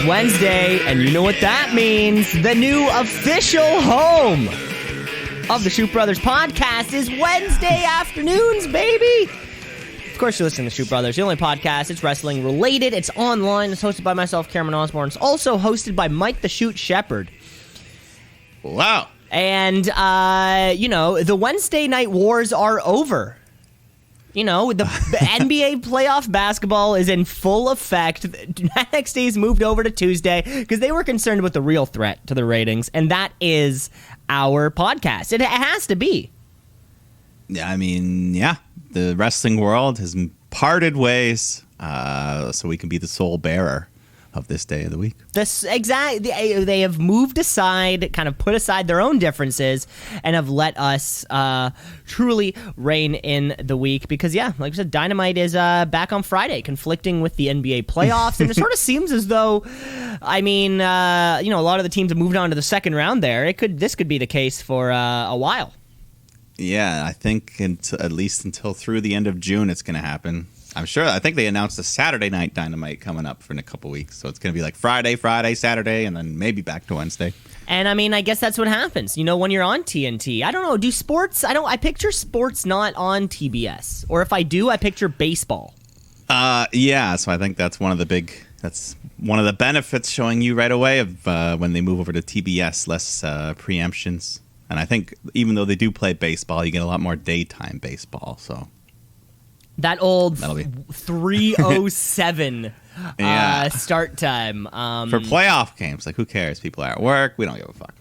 Wednesday, and you know what that means. The new official home of the Shoot Brothers podcast is Wednesday afternoons, baby. Of course, you're listening to Shoot Brothers, the only podcast. It's wrestling related. It's online. It's hosted by myself, Cameron Osborne. It's also hosted by Mike the Shoot Shepherd. Wow. And, the Wednesday night wars are over. You know, the NBA playoff basketball is in full effect. NXT's moved over to Tuesday because they were concerned with the real threat to the ratings, and that is our podcast. It has to be. Yeah, I mean, yeah. The wrestling world has parted ways so we can be the sole bearer of this day of the week. They have moved aside, kind of put aside their own differences, and have let us truly reign in the week. Because, yeah, like I said, Dynamite is back on Friday, conflicting with the NBA playoffs. And it sort of seems as though, a lot of the teams have moved on to the second round there. This could be the case for a while. Yeah, I think at least until through the end of June it's going to happen. I think they announced a Saturday night Dynamite coming up in a couple weeks. So it's going to be like Friday, Saturday, and then maybe back to Wednesday. And I mean, I guess that's what happens, when you're on TNT. I don't know. Do sports? I picture sports not on TBS. Or if I do, I picture baseball. Yeah. So I think that's one of the benefits showing you right away of when they move over to TBS, less preemptions. And I think even though they do play baseball, you get a lot more daytime baseball. So. That old 3:07 start time. For playoff games, like who cares? People are at work. We don't give a fuck.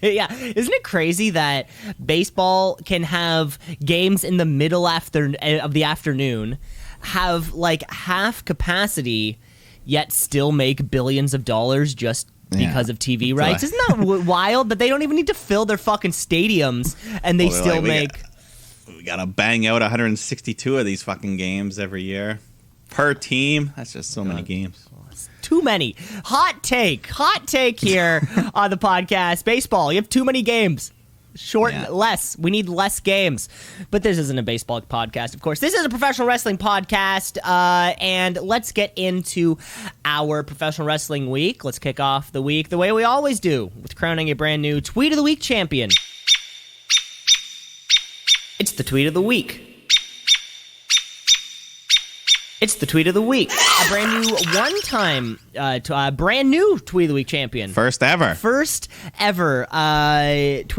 Yeah. Isn't it crazy that baseball can have games in the middle of the afternoon, have like half capacity, yet still make billions of dollars just because of TV rights? Isn't that wild that they don't even need to fill their fucking stadiums and they still make... We gotta bang out 162 of these fucking games every year per team. That's just so many games. It's too many. Hot take here on the podcast. Baseball, you have too many games. Less. We need less games. But this isn't a baseball podcast, of course. This is a professional wrestling podcast, and let's get into our professional wrestling week. Let's kick off the week the way we always do, with crowning a brand new Tweet of the Week champion. It's the Tweet of the Week. It's the Tweet of the Week. A brand new brand new Tweet of the Week champion. First ever Tweet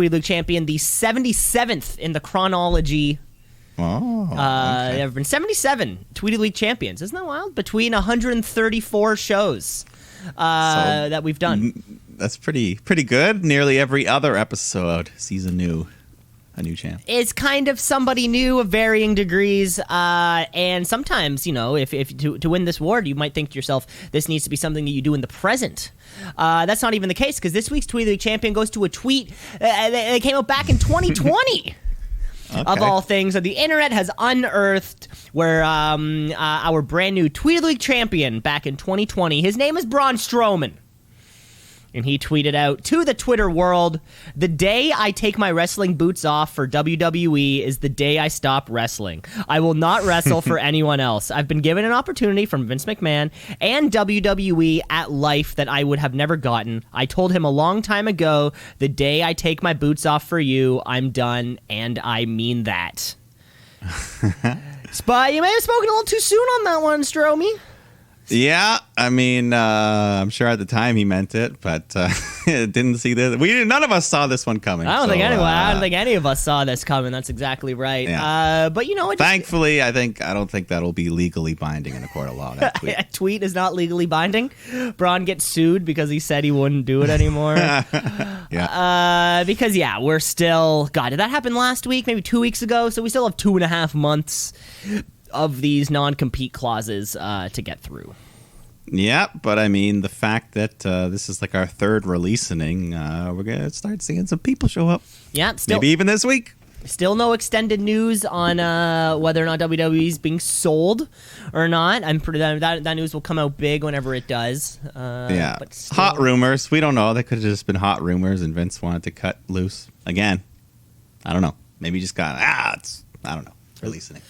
of the Week champion. The 77th in the chronology. Oh, okay. There have been 77 Tweet of the Week champions. Isn't that wild? Between 134 shows that we've done. That's pretty good. Nearly every other episode sees a new champ. It's kind of somebody new of varying degrees, and sometimes, if to win this award, you might think to yourself, this needs to be something that you do in the present. That's not even the case, because this week's Tweet of the Week champion goes to a tweet that came out back in 2020. Okay. Of all things that the internet has unearthed, where our brand new Tweet of the Week champion back in 2020, his name is Braun Strowman. And he tweeted out to the Twitter world, "The day I take my wrestling boots off for WWE is the day I stop wrestling. I will not wrestle for anyone else. I've been given an opportunity from Vince McMahon and WWE at life that I would have never gotten. I told him a long time ago, the day I take my boots off for you, I'm done, and I mean that." But you may have spoken a little too soon on that one, Stromy. Yeah, I mean, I'm sure at the time he meant it, but didn't see this. None of us saw this one coming. I don't think any of us saw this coming. That's exactly right. Yeah. But thankfully, I don't think that'll be legally binding in a court of law. That tweet. A tweet is not legally binding. Braun gets sued because he said he wouldn't do it anymore. Yeah. Because we're still. God, did that happen last week? Maybe 2 weeks ago. So we still have 2.5 months of these non-compete clauses to get through. Yeah, but I mean, the fact that this is like our third releasing, we're going to start seeing some people show up. Yeah, maybe even this week. Still no extended news on whether or not WWE is being sold or not. I'm pretty that news will come out big whenever it does. But hot rumors. We don't know. That could have just been hot rumors, and Vince wanted to cut loose again. I don't know. Maybe he just got I don't know. Releasing it.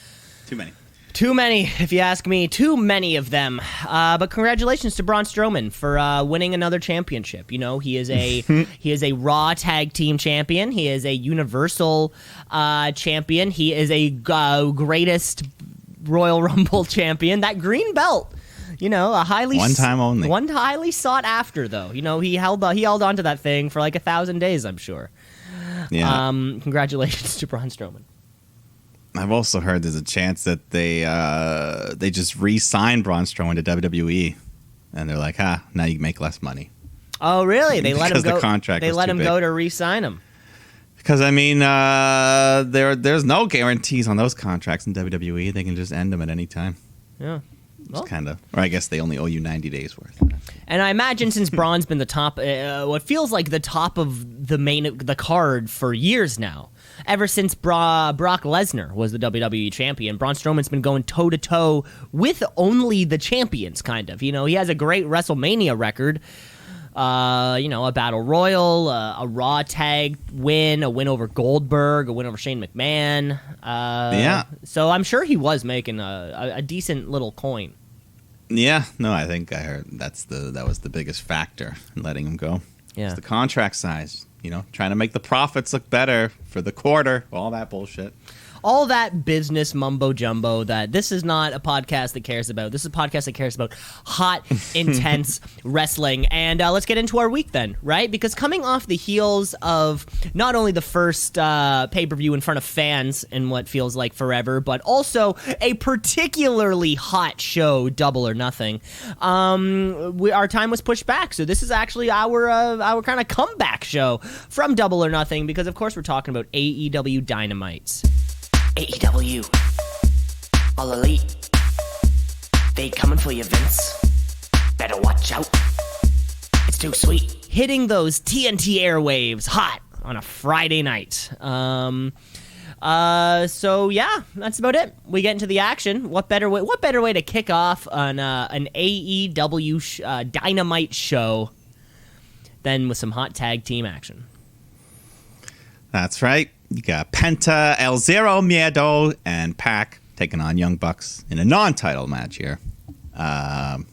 Too many. Too many, if you ask me. Too many of them. But congratulations to Braun Strowman for winning another championship. You know, he is a Raw Tag Team champion. He is a Universal champion. He is a greatest Royal Rumble champion. That green belt. You know, a highly one time only. One highly sought after, though. You know, he held on to that thing for like 1,000 days, I'm sure. Yeah. Congratulations to Braun Strowman. I've also heard there's a chance that they just re-signed Braun Strowman to WWE, and they're like, now you make less money. Oh, really? They let him go. The contract they was let too him big. go to re-sign him. Because I mean, there's no guarantees on those contracts in WWE. They can just end them at any time. Yeah. Well, kind of, or I guess they only owe you 90 days worth. And I imagine since Braun's been the top, what feels like the top of the card for years now. Ever since Brock Lesnar was the WWE champion, Braun Strowman's been going toe to toe with only the champions. Kind of, you know, he has a great WrestleMania record. You know, a Battle Royal, a Raw Tag win, a win over Goldberg, a win over Shane McMahon. Yeah. So I'm sure he was making a decent little coin. Yeah. No, I think I heard that was the biggest factor in letting him go. Yeah. It's the contract size. You know, trying to make the profits look better for the quarter. All that bullshit. All that business mumbo jumbo that this is not a podcast that cares about. This is a podcast that cares about hot, intense wrestling. And let's get into our week then, right? Because coming off the heels of not only the first pay-per-view in front of fans in what feels like forever, but also a particularly hot show, Double or Nothing, our time was pushed back. So this is actually our kind of comeback show from Double or Nothing because, of course, we're talking about AEW Dynamite. AEW. All Elite. They coming for you, Vince. Better watch out. It's too sweet. Hitting those TNT airwaves hot on a Friday night. So yeah, that's about it. We get into the action. What better way to kick off an AEW Dynamite show than with some hot tag team action? That's right. You got Penta, El Zero Miedo, and Pac taking on Young Bucks in a non-title match here. But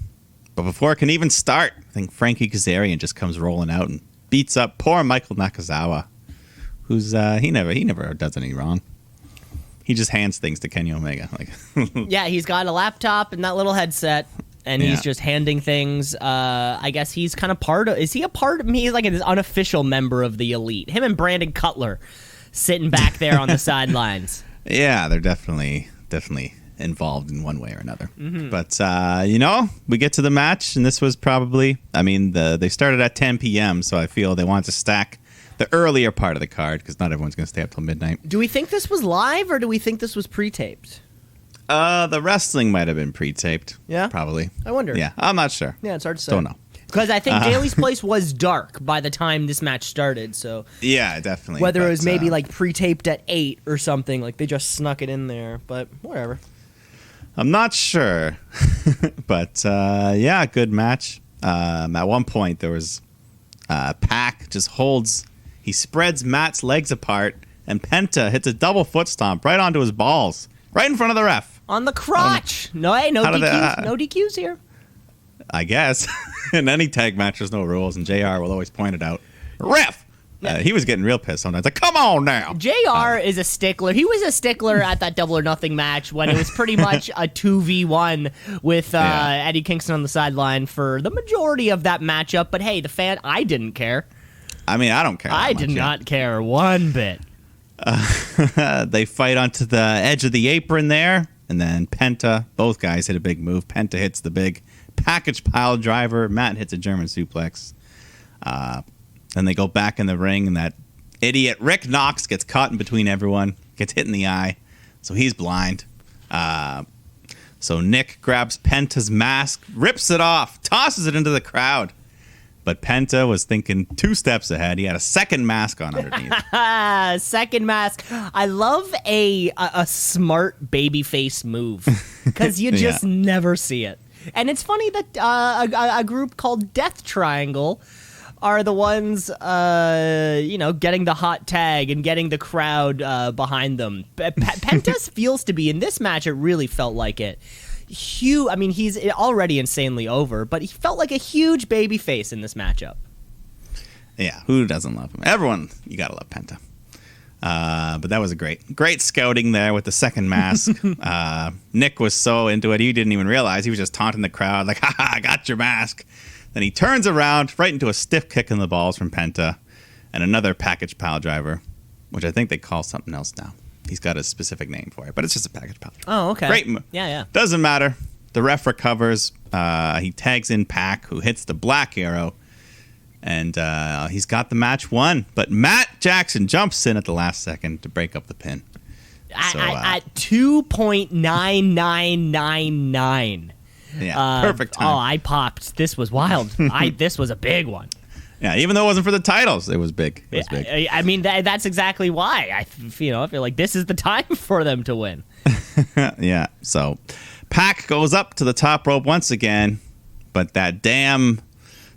before it can even start, I think Frankie Kazarian just comes rolling out and beats up poor Michael Nakazawa, who's he never does any wrong. He just hands things to Kenny Omega. Yeah, he's got a laptop and that little headset. And he's just handing things. I guess he's kind of part of. Is he a part of me? He's like an unofficial member of the Elite. Him and Brandon Cutler sitting back there on the sidelines. Yeah, they're definitely involved in one way or another. Mm-hmm. But you know, we get to the match, and this was probably. I mean, they started at 10 p.m., so I feel they wanted to stack the earlier part of the card because not everyone's going to stay up till midnight. Do we think this was live or do we think this was pre-taped? The wrestling might have been pre-taped. Yeah? Probably. I wonder. Yeah, I'm not sure. Yeah, it's hard to say. Don't know. Because I think Daly's Place was dark by the time this match started, so... Yeah, definitely. Whether it was maybe like pre-taped at 8 or something, like they just snuck it in there, but whatever. I'm not sure. But, yeah, good match. At one point, there was... Pac just holds... He spreads Matt's legs apart, and Penta hits a double foot stomp right onto his balls. Right in front of the ref. On the crotch. No DQs. No DQs here. I guess. In any tag match, there's no rules, and JR will always point it out. Ref! He was getting real pissed sometimes. Like, come on now. JR is a stickler. He was a stickler at that Double or Nothing match when it was pretty much a 2v1 with Eddie Kingston on the sideline for the majority of that matchup. But hey, I didn't care. I mean, I don't care. I did not care one bit. They fight onto the edge of the apron there, and then Penta, both guys hit a big move. Penta hits the big package pile driver. Matt hits a German suplex. Then they go back in the ring, and that idiot Rick Knox gets caught in between everyone, gets hit in the eye, so he's blind. So Nick grabs Penta's mask, rips it off, tosses it into the crowd. But Penta was thinking 2 steps ahead. He had a second mask on underneath. Second mask. I love a smart babyface move because you just never see it. And it's funny that a group called Death Triangle are the ones, getting the hot tag and getting the crowd behind them. Penta feels to be, in this match, it really felt like it. Huge. I mean, he's already insanely over, but he felt like a huge baby face in this matchup. Yeah, who doesn't love him? Everyone, you gotta love Penta. But that was a great scouting there with the second mask. Nick was so into it, he didn't even realize. He was just taunting the crowd, like, ha, I got your mask. Then he turns around, right into a stiff kick in the balls from Penta, and another package pile driver, which I think they call something else now. He's got a specific name for it, but it's just a package pile driver. Oh, okay. Great. Yeah. Doesn't matter. The ref recovers. He tags in Pac, who hits the black arrow. And he's got the match won. But Matt Jackson jumps in at the last second to break up the pin. At 2.9999. Yeah, perfect time. Oh, I popped. This was wild. This was a big one. Yeah, even though it wasn't for the titles, it was big. It was big. I mean, that's exactly why. I feel like this is the time for them to win. Yeah, so Pac goes up to the top rope once again. But that damn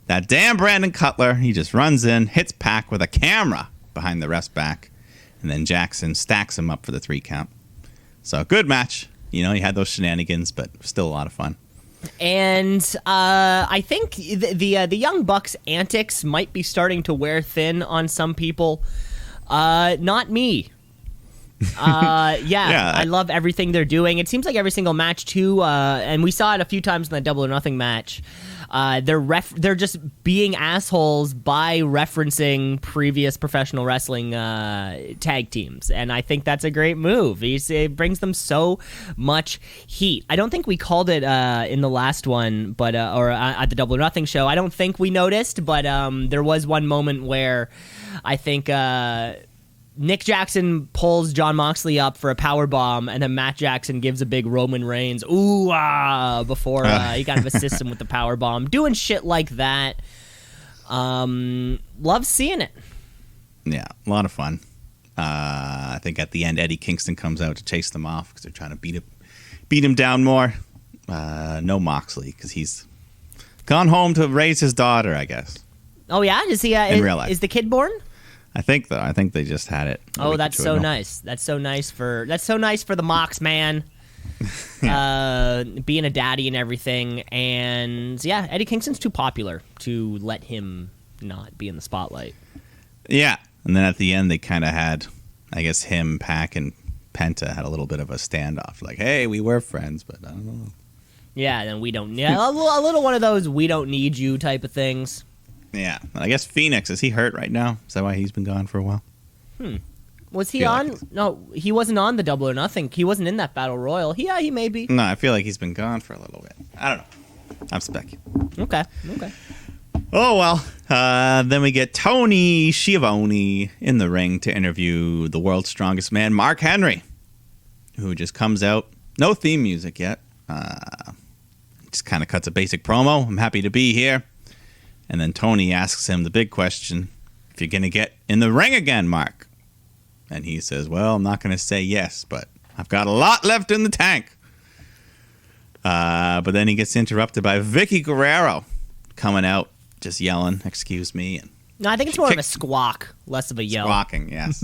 Brandon Cutler, he just runs in, hits Pac with a camera behind the ref's back, and then Jackson stacks him up for the 3 count. So good match. He had those shenanigans, but still a lot of fun. And I think the Young Bucks antics might be starting to wear thin on some people. Not me. I love everything they're doing. It seems like every single match too, and we saw it a few times in that Double or Nothing match. They're just being assholes by referencing previous professional wrestling tag teams, and I think that's a great move. It brings them so much heat. I don't think we called it in the last one, but or at the Double or Nothing show. I don't think we noticed, but there was one moment where I think Nick Jackson pulls Jon Moxley up for a power bomb, and then Matt Jackson gives a big Roman Reigns ooh ah before he kind of assists him with the power bomb. Doing shit like that. Love seeing it. Yeah, a lot of fun. I think at the end, Eddie Kingston comes out to chase them off because they're trying to beat him down more. No Moxley because he's gone home to raise his daughter, I guess. Oh yeah, is he? In real life. Is the kid born? I think they just had it. Oh, that's so nice. That's so nice for the Mox man. Being a daddy and everything. And yeah, Eddie Kingston's too popular to let him not be in the spotlight. Yeah. And then at the end they kind of had, I guess, him, Pac, and Penta had a little bit of a standoff. Like, hey, we were friends, but I don't know. Yeah, then we don't a little one of those we don't need you type of things. Yeah, I guess Phoenix, is he hurt right now? Is that why he's been gone for a while? Was he on? No, he wasn't on the Double or Nothing. He wasn't in that Battle Royal. Yeah, he may be. No, I feel like he's been gone for a little bit. I don't know. I'm speculating. Okay. Oh, well. Then we get Tony Schiavone in the ring to interview the world's strongest man, Mark Henry, who just comes out. No theme music yet. Just kind of cuts a basic promo. I'm happy to be here. And then Tony asks him the big question, if you're going to get in the ring again, Mark. And he says, well, I'm not going to say yes, but I've got a lot left in the tank. But then he gets interrupted by Vicky Guerrero coming out, just yelling, excuse me. And no, I think it's more of a squawk, less of a yell. Squawking, yes.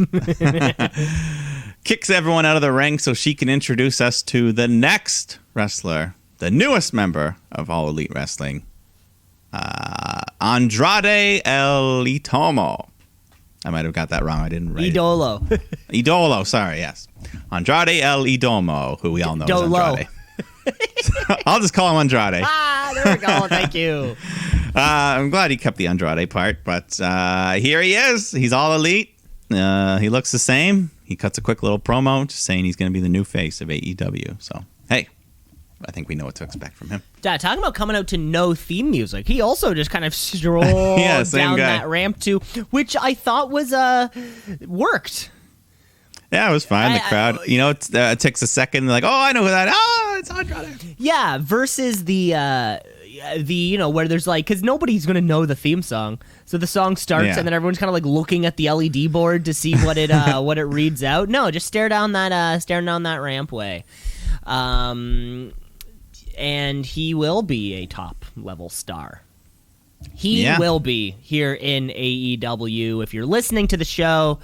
Kicks everyone out of the ring so she can introduce us to the next wrestler, the newest member of All Elite Wrestling, Andrade El Idolo. I might have got that wrong. I didn't write Idolo. Idolo, sorry, yes. Andrade El Idolo, who we all know is Andrade. I'll just call him Andrade. There we go. Thank you. I'm glad he kept the Andrade part, but here he is. He's All Elite. He looks the same. He cuts a quick little promo just saying he's going to be the new face of AEW. So, hey, I think we know what to expect from him. Talking about coming out to no theme music, he also just kind of strolled down that ramp too, which I thought was worked. Yeah, it was fine. The crowd, it takes a second. They're like, oh, I know who that is. Oh, it's Andrade. Yeah, versus the where there's like, because nobody's going to know the theme song. So the song starts and then everyone's kind of like looking at the LED board to see what it what it reads out. No, just staring down that rampway. And he will be a top level star. He will be here in AEW. If you're listening to the show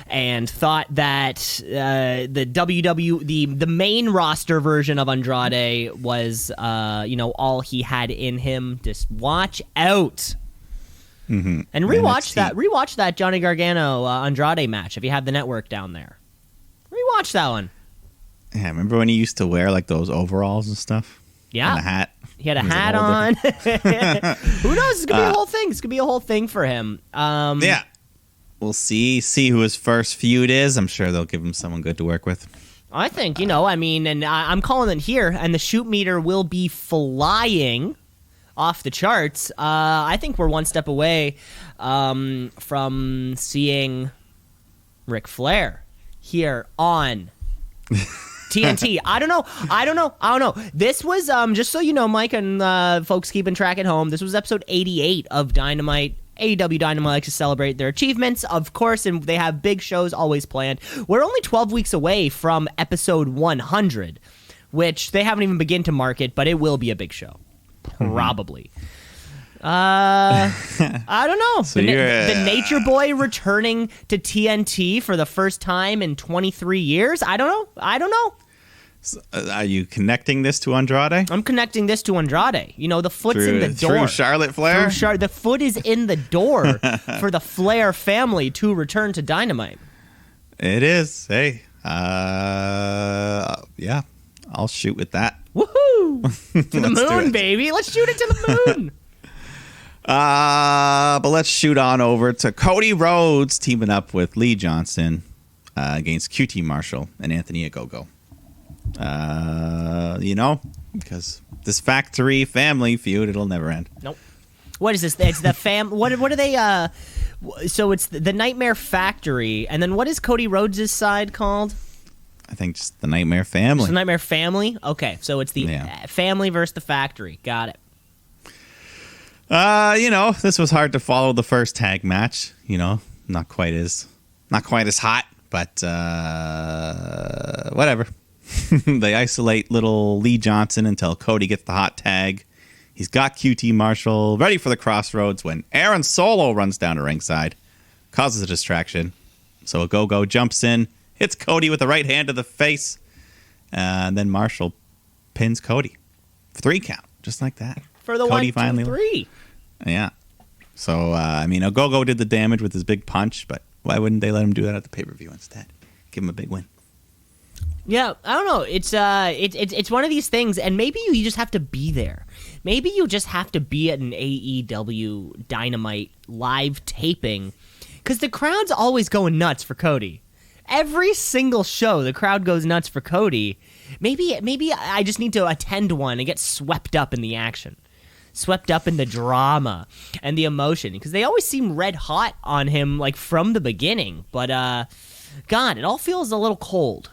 and thought that the main roster version of Andrade was all he had in him, just watch out. Mm-hmm. And rewatch that Johnny Gargano Andrade match if you have the network down there. Rewatch that one. Yeah, remember when he used to wear like those overalls and stuff? Yeah. And a hat. He had a hat on. Who knows? It's going to be a whole thing. It's going to be a whole thing for him. Yeah. We'll see who his first feud is. I'm sure they'll give him someone good to work with. I think, and I'm calling it here, and the shoot meter will be flying off the charts. I think we're one step away from seeing Ric Flair here on TNT. I don't know. This was, just so you know, Mike and folks keeping track at home, this was episode 88 of Dynamite. AEW Dynamite likes to celebrate their achievements, of course, and they have big shows always planned. We're only 12 weeks away from episode 100, which they haven't even begun to market, but it will be a big show. Probably. I don't know. So the Nature Boy returning to TNT for the first time in 23 years? I don't know. So, are you connecting this to Andrade? I'm connecting this to Andrade. The foot's in the door. Through Charlotte Flair? The foot is in the door for the Flair family to return to Dynamite. It is. Hey. Yeah. I'll shoot with that. Woohoo! To the moon, baby. Let's shoot it to the moon. But let's shoot on over to Cody Rhodes teaming up with Lee Johnson against QT Marshall and Anthony Ogogo. Because this factory family feud, it'll never end. Nope. What is this? It's the What are they? So it's the Nightmare Factory, and then what is Cody Rhodes' side called? I think just the Nightmare Family. Just the Nightmare Family? Okay, so it's the family versus the factory. Got it. This was hard to follow the first tag match. Not quite as hot, but whatever. They isolate little Lee Johnson until Cody gets the hot tag. He's got QT Marshall ready for the crossroads when Aaron Solo runs down to ringside, causes a distraction. So Ogogo jumps in, hits Cody with the right hand to the face, and then Marshall pins Cody. 3 count, just like that. For the Cody 1, 2, 3. Yeah. So, Ogogo did the damage with his big punch, but why wouldn't they let him do that at the pay-per-view instead? Give him a big win. Yeah, I don't know. It's one of these things, and maybe you just have to be there. Maybe you just have to be at an AEW Dynamite live taping, because the crowd's always going nuts for Cody. Every single show, the crowd goes nuts for Cody. Maybe I just need to attend one and get swept up in the action, swept up in the drama and the emotion, because they always seem red hot on him, like from the beginning. But God, it all feels a little cold.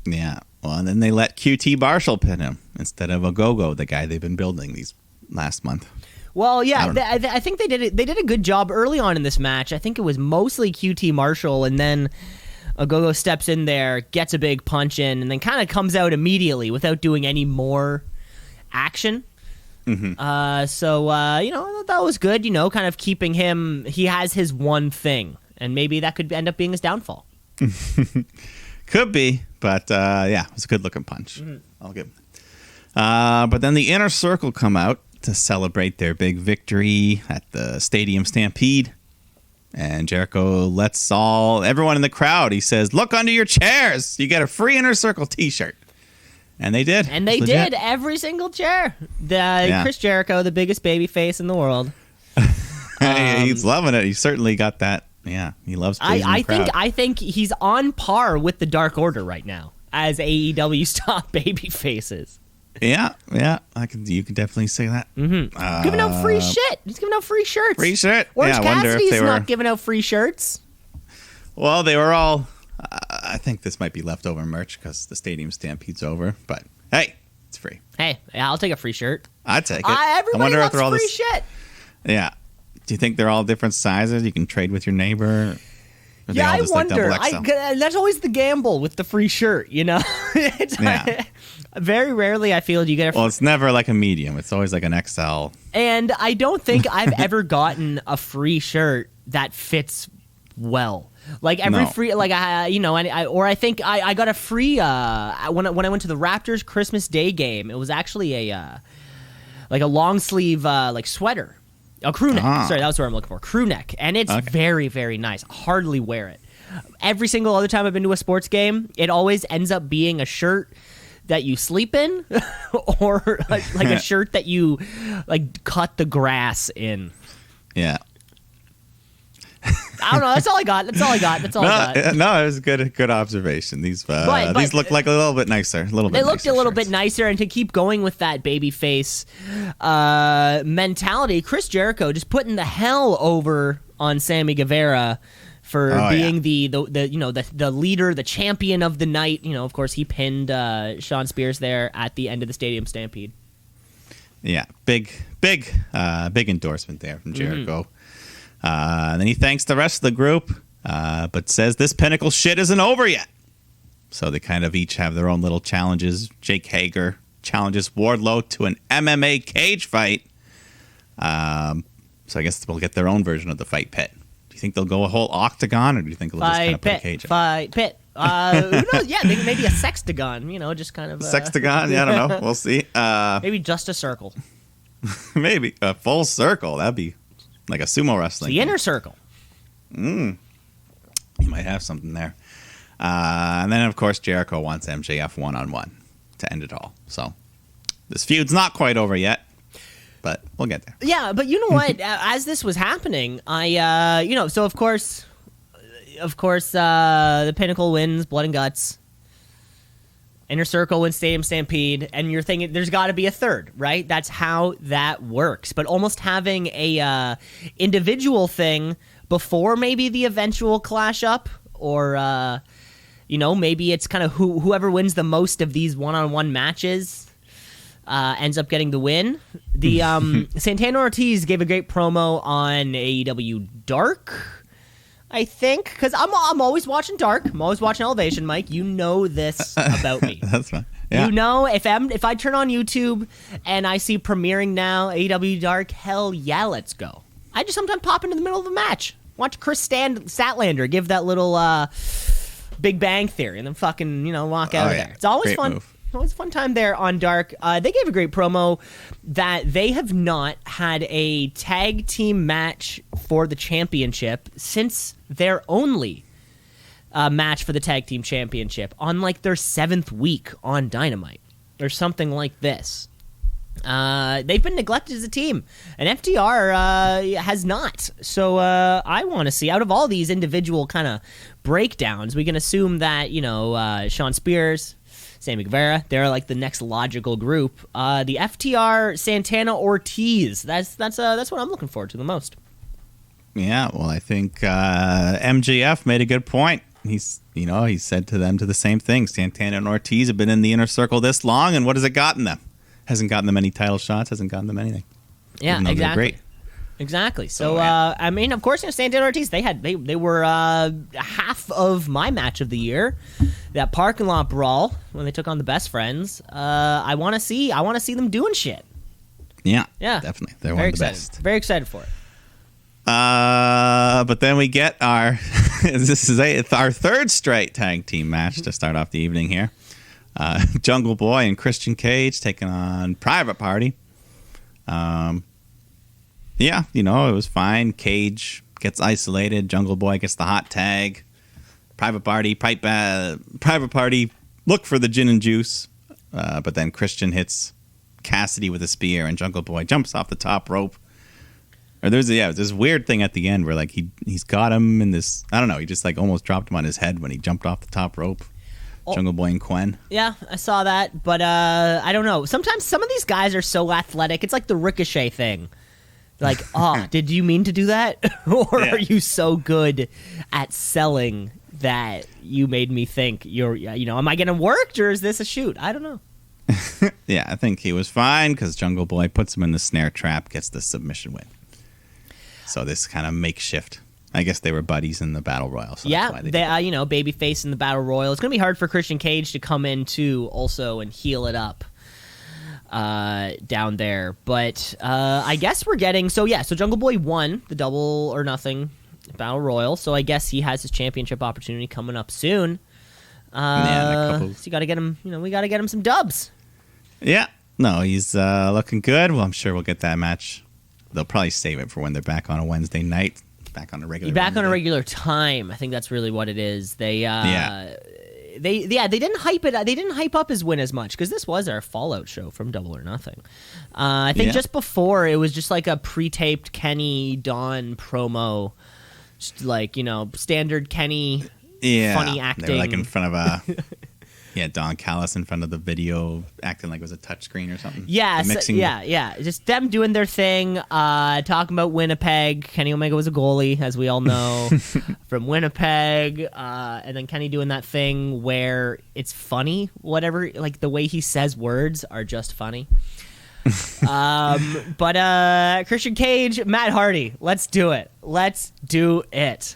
Yeah, well, and then they let QT Marshall pin him instead of Ogogo, the guy they've been building these last month. Well, yeah, I think they did it. They did a good job early on in this match. I think it was mostly QT Marshall, and then Ogogo steps in there, gets a big punch in, and then kind of comes out immediately without doing any more action. Mm-hmm. So I thought that was good. Kind of keeping him. He has his one thing, and maybe that could end up being his downfall. Could be, but it was a good-looking punch. Mm-hmm. I'll give him that. But then the Inner Circle come out to celebrate their big victory at the Stadium Stampede. And Jericho lets everyone in the crowd, he says, look under your chairs. You get a free Inner Circle t-shirt. And they did. And they did. Every single chair. Chris Jericho, the biggest baby face in the world. He's loving it. He certainly got that. Yeah, he loves pleasing the crowd. I think he's on par with the Dark Order right now as AEW's top baby faces. Yeah, you can definitely say that. Mm-hmm. Giving out free shit. He's giving out free shirts. Free shirt. Orange Cassidy's not giving out free shirts. Well, they were all. I think this might be leftover merch because the Stadium Stampede's over. But hey, it's free. Hey, I'll take a free shirt. I'd take it. Everybody loves free shit. Yeah. Do you think they're all different sizes? You can trade with your neighbor? Yeah, I wonder. That's always the gamble with the free shirt, Very rarely I feel you get Well, it's never like a medium. It's always like an XL. And I don't think I've ever gotten a free shirt that fits well. Like every free, like I think I got a free when I went to the Raptors Christmas Day game. It was actually a long sleeve like sweater, a crew neck. Sorry, that was what I'm looking for. Crew neck, and it's very, very nice. Hardly wear it. Every single other time I've been to a sports game, it always ends up being a shirt that you sleep in, or like a shirt that you like cut the grass in. Yeah. I don't know. That's all I got. No, it was a good observation. These look like a little bit nicer. They looked a little bit nicer, and to keep going with that babyface mentality, Chris Jericho just putting the hell over on Sammy Guevara for being the leader, the champion of the night. You know, of course, he pinned Sean Spears there at the end of the Stadium Stampede. Yeah, big endorsement there from Jericho. And then he thanks the rest of the group, but says this Pinnacle shit isn't over yet. So they kind of each have their own little challenges. Jake Hager challenges Wardlow to an MMA cage fight. So I guess we'll get their own version of the fight pit. Do you think they'll go a whole octagon, or do you think they'll just kind of put a cage? Fight pit. Who knows? Yeah, maybe a sextagon. You know, just kind of sextagon. Yeah, I don't know. We'll see. Maybe just a circle. Maybe a full circle. That'd be like a sumo wrestling. The inner circle. You might have something there. And then, of course, Jericho wants MJF one-on-one to end it all. So this feud's not quite over yet, but we'll get there. Yeah, but you know what? As this was happening, so of course, the Pinnacle wins Blood and Guts. Inner Circle wins Stadium Stampede, and you're thinking there's got to be a third, right? That's how that works. But almost having a individual thing before maybe the eventual clash up, or maybe it's kind of whoever wins the most of these one-on-one matches ends up getting the win. The Santana Ortiz gave a great promo on AEW Dark, I think, because I'm always watching Dark. I'm always watching Elevation, Mike. You know this about me. That's fine. Yeah. You know, if I turn on YouTube and I see premiering now AEW Dark, hell yeah, let's go. I just sometimes pop into the middle of a match, watch Chris Statlander give that little Big Bang Theory, and then fucking walk out of there. It's always great fun. Move. It's a fun time there on Dark. They gave a great promo that they have not had a tag team match for the championship since their only match for the tag team championship on like their 7th week on Dynamite or something like this. They've been neglected as a team, and FTR has not. So I want to see, out of all these individual kind of breakdowns, we can assume that Sean Spears, Sammy Guevara, they're like the next logical group. The FTR Santana Ortiz, that's what I'm looking forward to the most. Yeah, well, I think MJF made a good point. He said to them the same thing. Santana and Ortiz have been in the Inner Circle this long, and what has it gotten them? Hasn't gotten them any title shots. Hasn't gotten them anything. Yeah, exactly. Great. Exactly. So, I mean, of course, Santana Ortiz, they were half of my match of the year, that parking lot brawl when they took on the Best Friends. I want to see them doing shit. Yeah, yeah, definitely. They're one of the best. Very excited for it. But then we get our our third straight tag team match to start off the evening here. Jungle Boy and Christian Cage taking on Private Party. Yeah, it was fine. Cage gets isolated. Jungle Boy gets the hot tag. Private Party look for the gin and juice, but then Christian hits Cassidy with a spear, and Jungle Boy jumps off the top rope. Or there's this weird thing at the end where like he's got him in this, I don't know, he just like almost dropped him on his head when he jumped off the top rope. Jungle Boy and Quen. Yeah, I saw that, but I don't know. Sometimes some of these guys are so athletic. It's like the Ricochet thing. Like, did you mean to do that? Or are you so good at selling that you made me think am I getting worked, or is this a shoot? I don't know. Yeah, I think he was fine because Jungle Boy puts him in the snare trap, gets the submission win. So this kind of makeshift. I guess they were buddies in the Battle Royal. So yeah, babyface in the Battle Royal. It's going to be hard for Christian Cage to come in too also and heal it up. down there. But I guess we're getting so Jungle Boy won the Double or Nothing Battle Royal, so I guess he has his championship opportunity coming up soon. So you got to get him. We got to get him some dubs. Yeah, no, he's looking good. Well, I'm sure we'll get that match. They'll probably save it for when they're back on a Wednesday night, back on a regular. On a regular time. I think that's really what it is. They didn't hype it. They didn't hype up his win as much because this was our Fallout show from Double or Nothing. I think just before it was just like a pre-taped Kenny Don promo, just like standard Kenny. Yeah, funny acting. They were like in front of Don Callis in front of the video, acting like it was a touchscreen or something. Yeah, just them doing their thing, talking about Winnipeg. Kenny Omega was a goalie, as we all know, from Winnipeg. And then Kenny doing that thing where it's funny, whatever, like the way he says words are just funny. But Christian Cage, Matt Hardy, let's do it. Let's do it.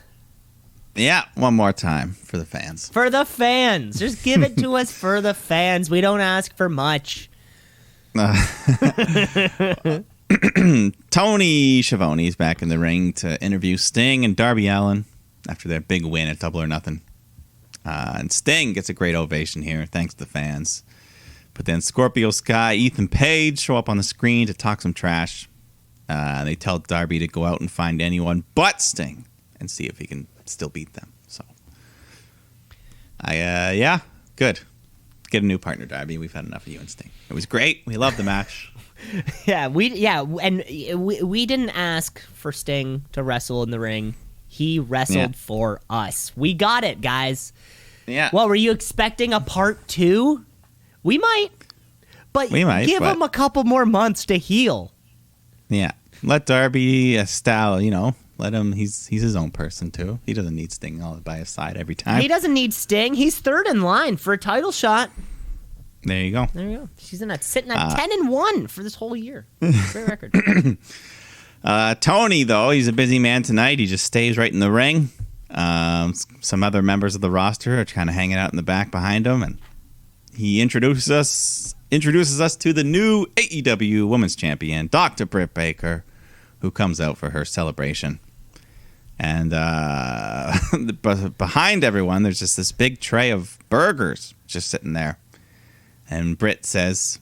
Yeah, one more time for the fans. For the fans. Just give it to us for the fans. We don't ask for much. Tony Schiavone's back in the ring to interview Sting and Darby Allin after their big win at Double or Nothing. And Sting gets a great ovation here, thanks to the fans. But then Scorpio Sky, Ethan Page show up on the screen to talk some trash. They tell Darby to go out and find anyone but Sting and see if he can still beat them. So, good. Get a new partner, Darby. We've had enough of you and Sting. It was great. We loved the match. And we didn't ask for Sting to wrestle in the ring. He wrestled for us. We got it, guys. Yeah. Well, were you expecting a part 2? We might. But give him a couple more months to heal. Yeah. Let Darby style, let him. He's his own person too. He doesn't need Sting all by his side every time. He doesn't need Sting. He's third in line for a title shot. There you go. She's sitting at 10-1 for this whole year. Great record. Tony, though, he's a busy man tonight. He just stays right in the ring. Some other members of the roster are kind of hanging out in the back behind him, and he introduces us to the new AEW Women's Champion, Dr. Britt Baker, who comes out for her celebration. And behind everyone, there's just this big tray of burgers just sitting there. And Britt says,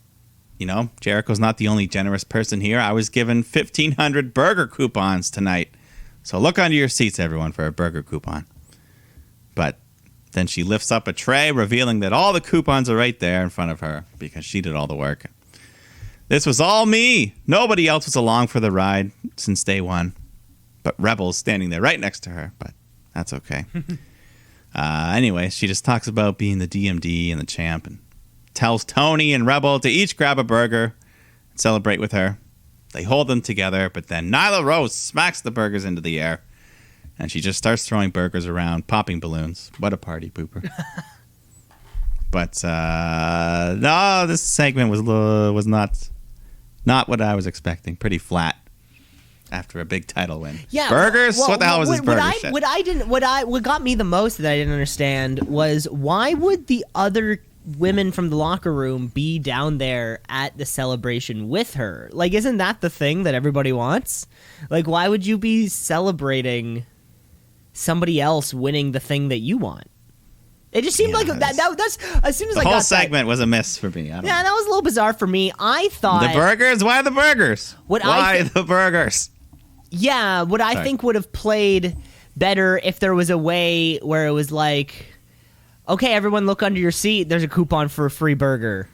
Jericho's not the only generous person here. I was given 1,500 burger coupons tonight. So look under your seats, everyone, for a burger coupon. But then she lifts up a tray, revealing that all the coupons are right there in front of her because she did all the work. This was all me. Nobody else was along for the ride since day one. But Rebel's standing there right next to her, but that's okay. Anyway, she just talks about being the DMD and the champ and tells Tony and Rebel to each grab a burger and celebrate with her. They hold them together, but then Nyla Rose smacks the burgers into the air, and she just starts throwing burgers around, popping balloons. What a party pooper. But no, this segment was not what I was expecting. Pretty flat. After a big title win. Yeah, burgers? What the hell was this burger shit? What got me the most that I didn't understand was why would the other women from the locker room be down there at the celebration with her? Like, isn't that the thing that everybody wants? Like, why would you be celebrating somebody else winning the thing that you want? It just seemed like that's as soon as I got the whole segment was a miss for me. That was a little bizarre for me. I thought the burgers. Why the burgers? Why the burgers? Yeah, I think would have played better if there was a way where it was like, okay, everyone look under your seat. There's a coupon for a free burger,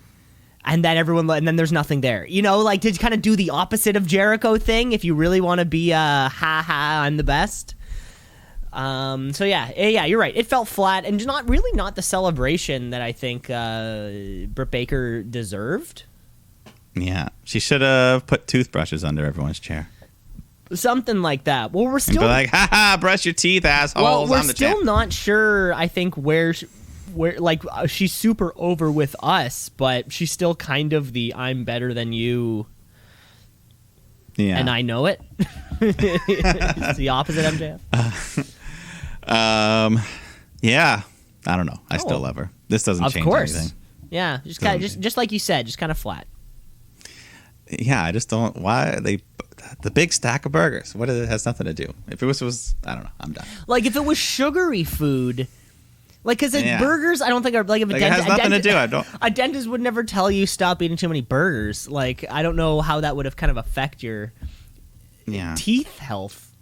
and then there's nothing there. Like to kind of do the opposite of Jericho thing. If you really want to be I'm the best. So yeah, you're right. It felt flat and not the celebration that I think Britt Baker deserved. Yeah, she should have put toothbrushes under everyone's chair. Something like that. Well, we're still like, brush your teeth, assholes. Well, we're still not sure. I think where she's super over with us, but she's still kind of the I'm better than you. Yeah, and I know it. It's the opposite, MJF. Yeah, I don't know. I still love her. This doesn't change anything. Yeah, just like you said, just kind of flat. yeah, I just don't. Why they the big stack of burgers? What it has nothing to do. If it was I don't know. I'm done. Like if it was sugary food. Like, because burgers, I don't think are like if it has nothing to do. A dentist would never tell you stop eating too many burgers. Like, I don't know how that would have kind of affect your teeth health.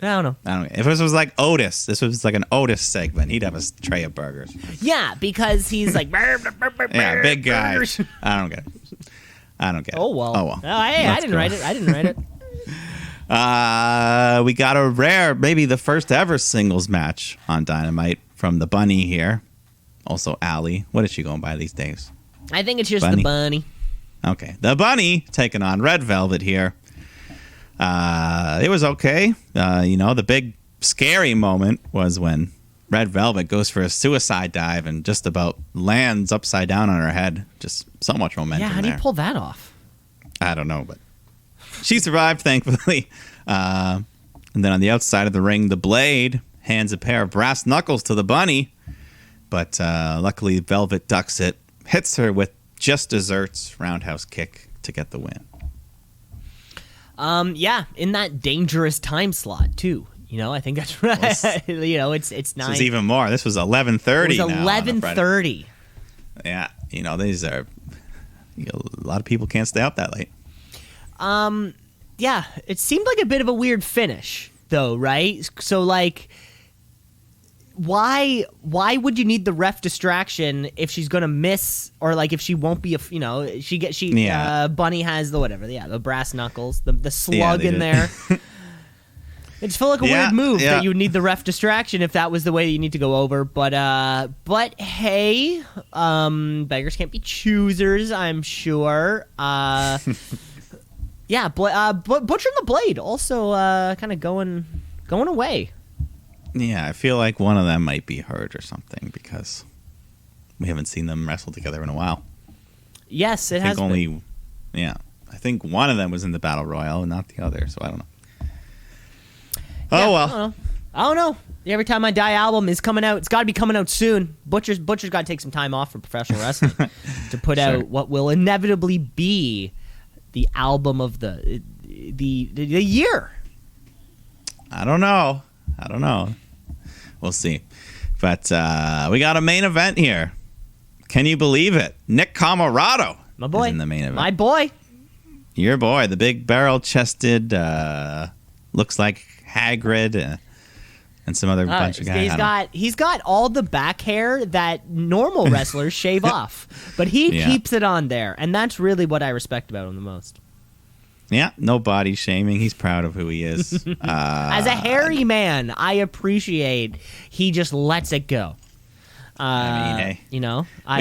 I don't know. If this was like Otis, this was like an Otis segment. He'd have a tray of burgers. Yeah, because he's like, yeah, big guy. I don't get it. Oh well. Oh, hey, I didn't write it. We got a rare, maybe the first ever singles match on Dynamite from the Bunny here. Also, Allie. What is she going by these days? I think it's just the Bunny. Okay. The Bunny taking on Red Velvet here. It was okay. The big scary moment was when Red Velvet goes for a suicide dive and just about lands upside down on her head. Just so much momentum. Yeah, how do you pull that off? I don't know, but she survived, thankfully. And then on the outside of the ring, the Blade hands a pair of brass knuckles to the Bunny. But luckily, Velvet ducks it, hits her with just desserts roundhouse kick to get the win. Yeah, in that dangerous time slot, too. I think that's right. It's 9. This was even more. This was 11:30. It was 11:30. Yeah, these are... a lot of people can't stay up that late. Yeah, it seemed like a bit of a weird finish, though, right? So, like, why would you need the ref distraction if she's gonna miss, or like if she won't be Bunny has the brass knuckles, the slug in there. It just felt like a weird move that you would need the ref distraction if that was the way you need to go over. But hey, beggars can't be choosers, I'm sure. Yeah, Butcher and the Blade also kind of going away. Yeah, I feel like one of them might be hurt or something because we haven't seen them wrestle together in a while. Yes, it has been. Yeah, I think one of them was in the Battle Royal and not the other, so I don't know. Oh, well. I don't know. Every Time I Die album is coming out. It's got to be coming out soon. Butcher's got to take some time off from professional wrestling to put out what will inevitably be the album of the year. I don't know. We'll see. But we got a main event here. Can you believe it? Nick Camarado my boy. is in the main event. My boy. Your boy, the big barrel-chested, looks like Hagrid and some other bunch of guys. He's got all the back hair that normal wrestlers shave off, but he keeps it on there, and that's really what I respect about him the most. Yeah, no body shaming. He's proud of who he is. As a hairy man, I appreciate he just lets it go. I mean, hey, we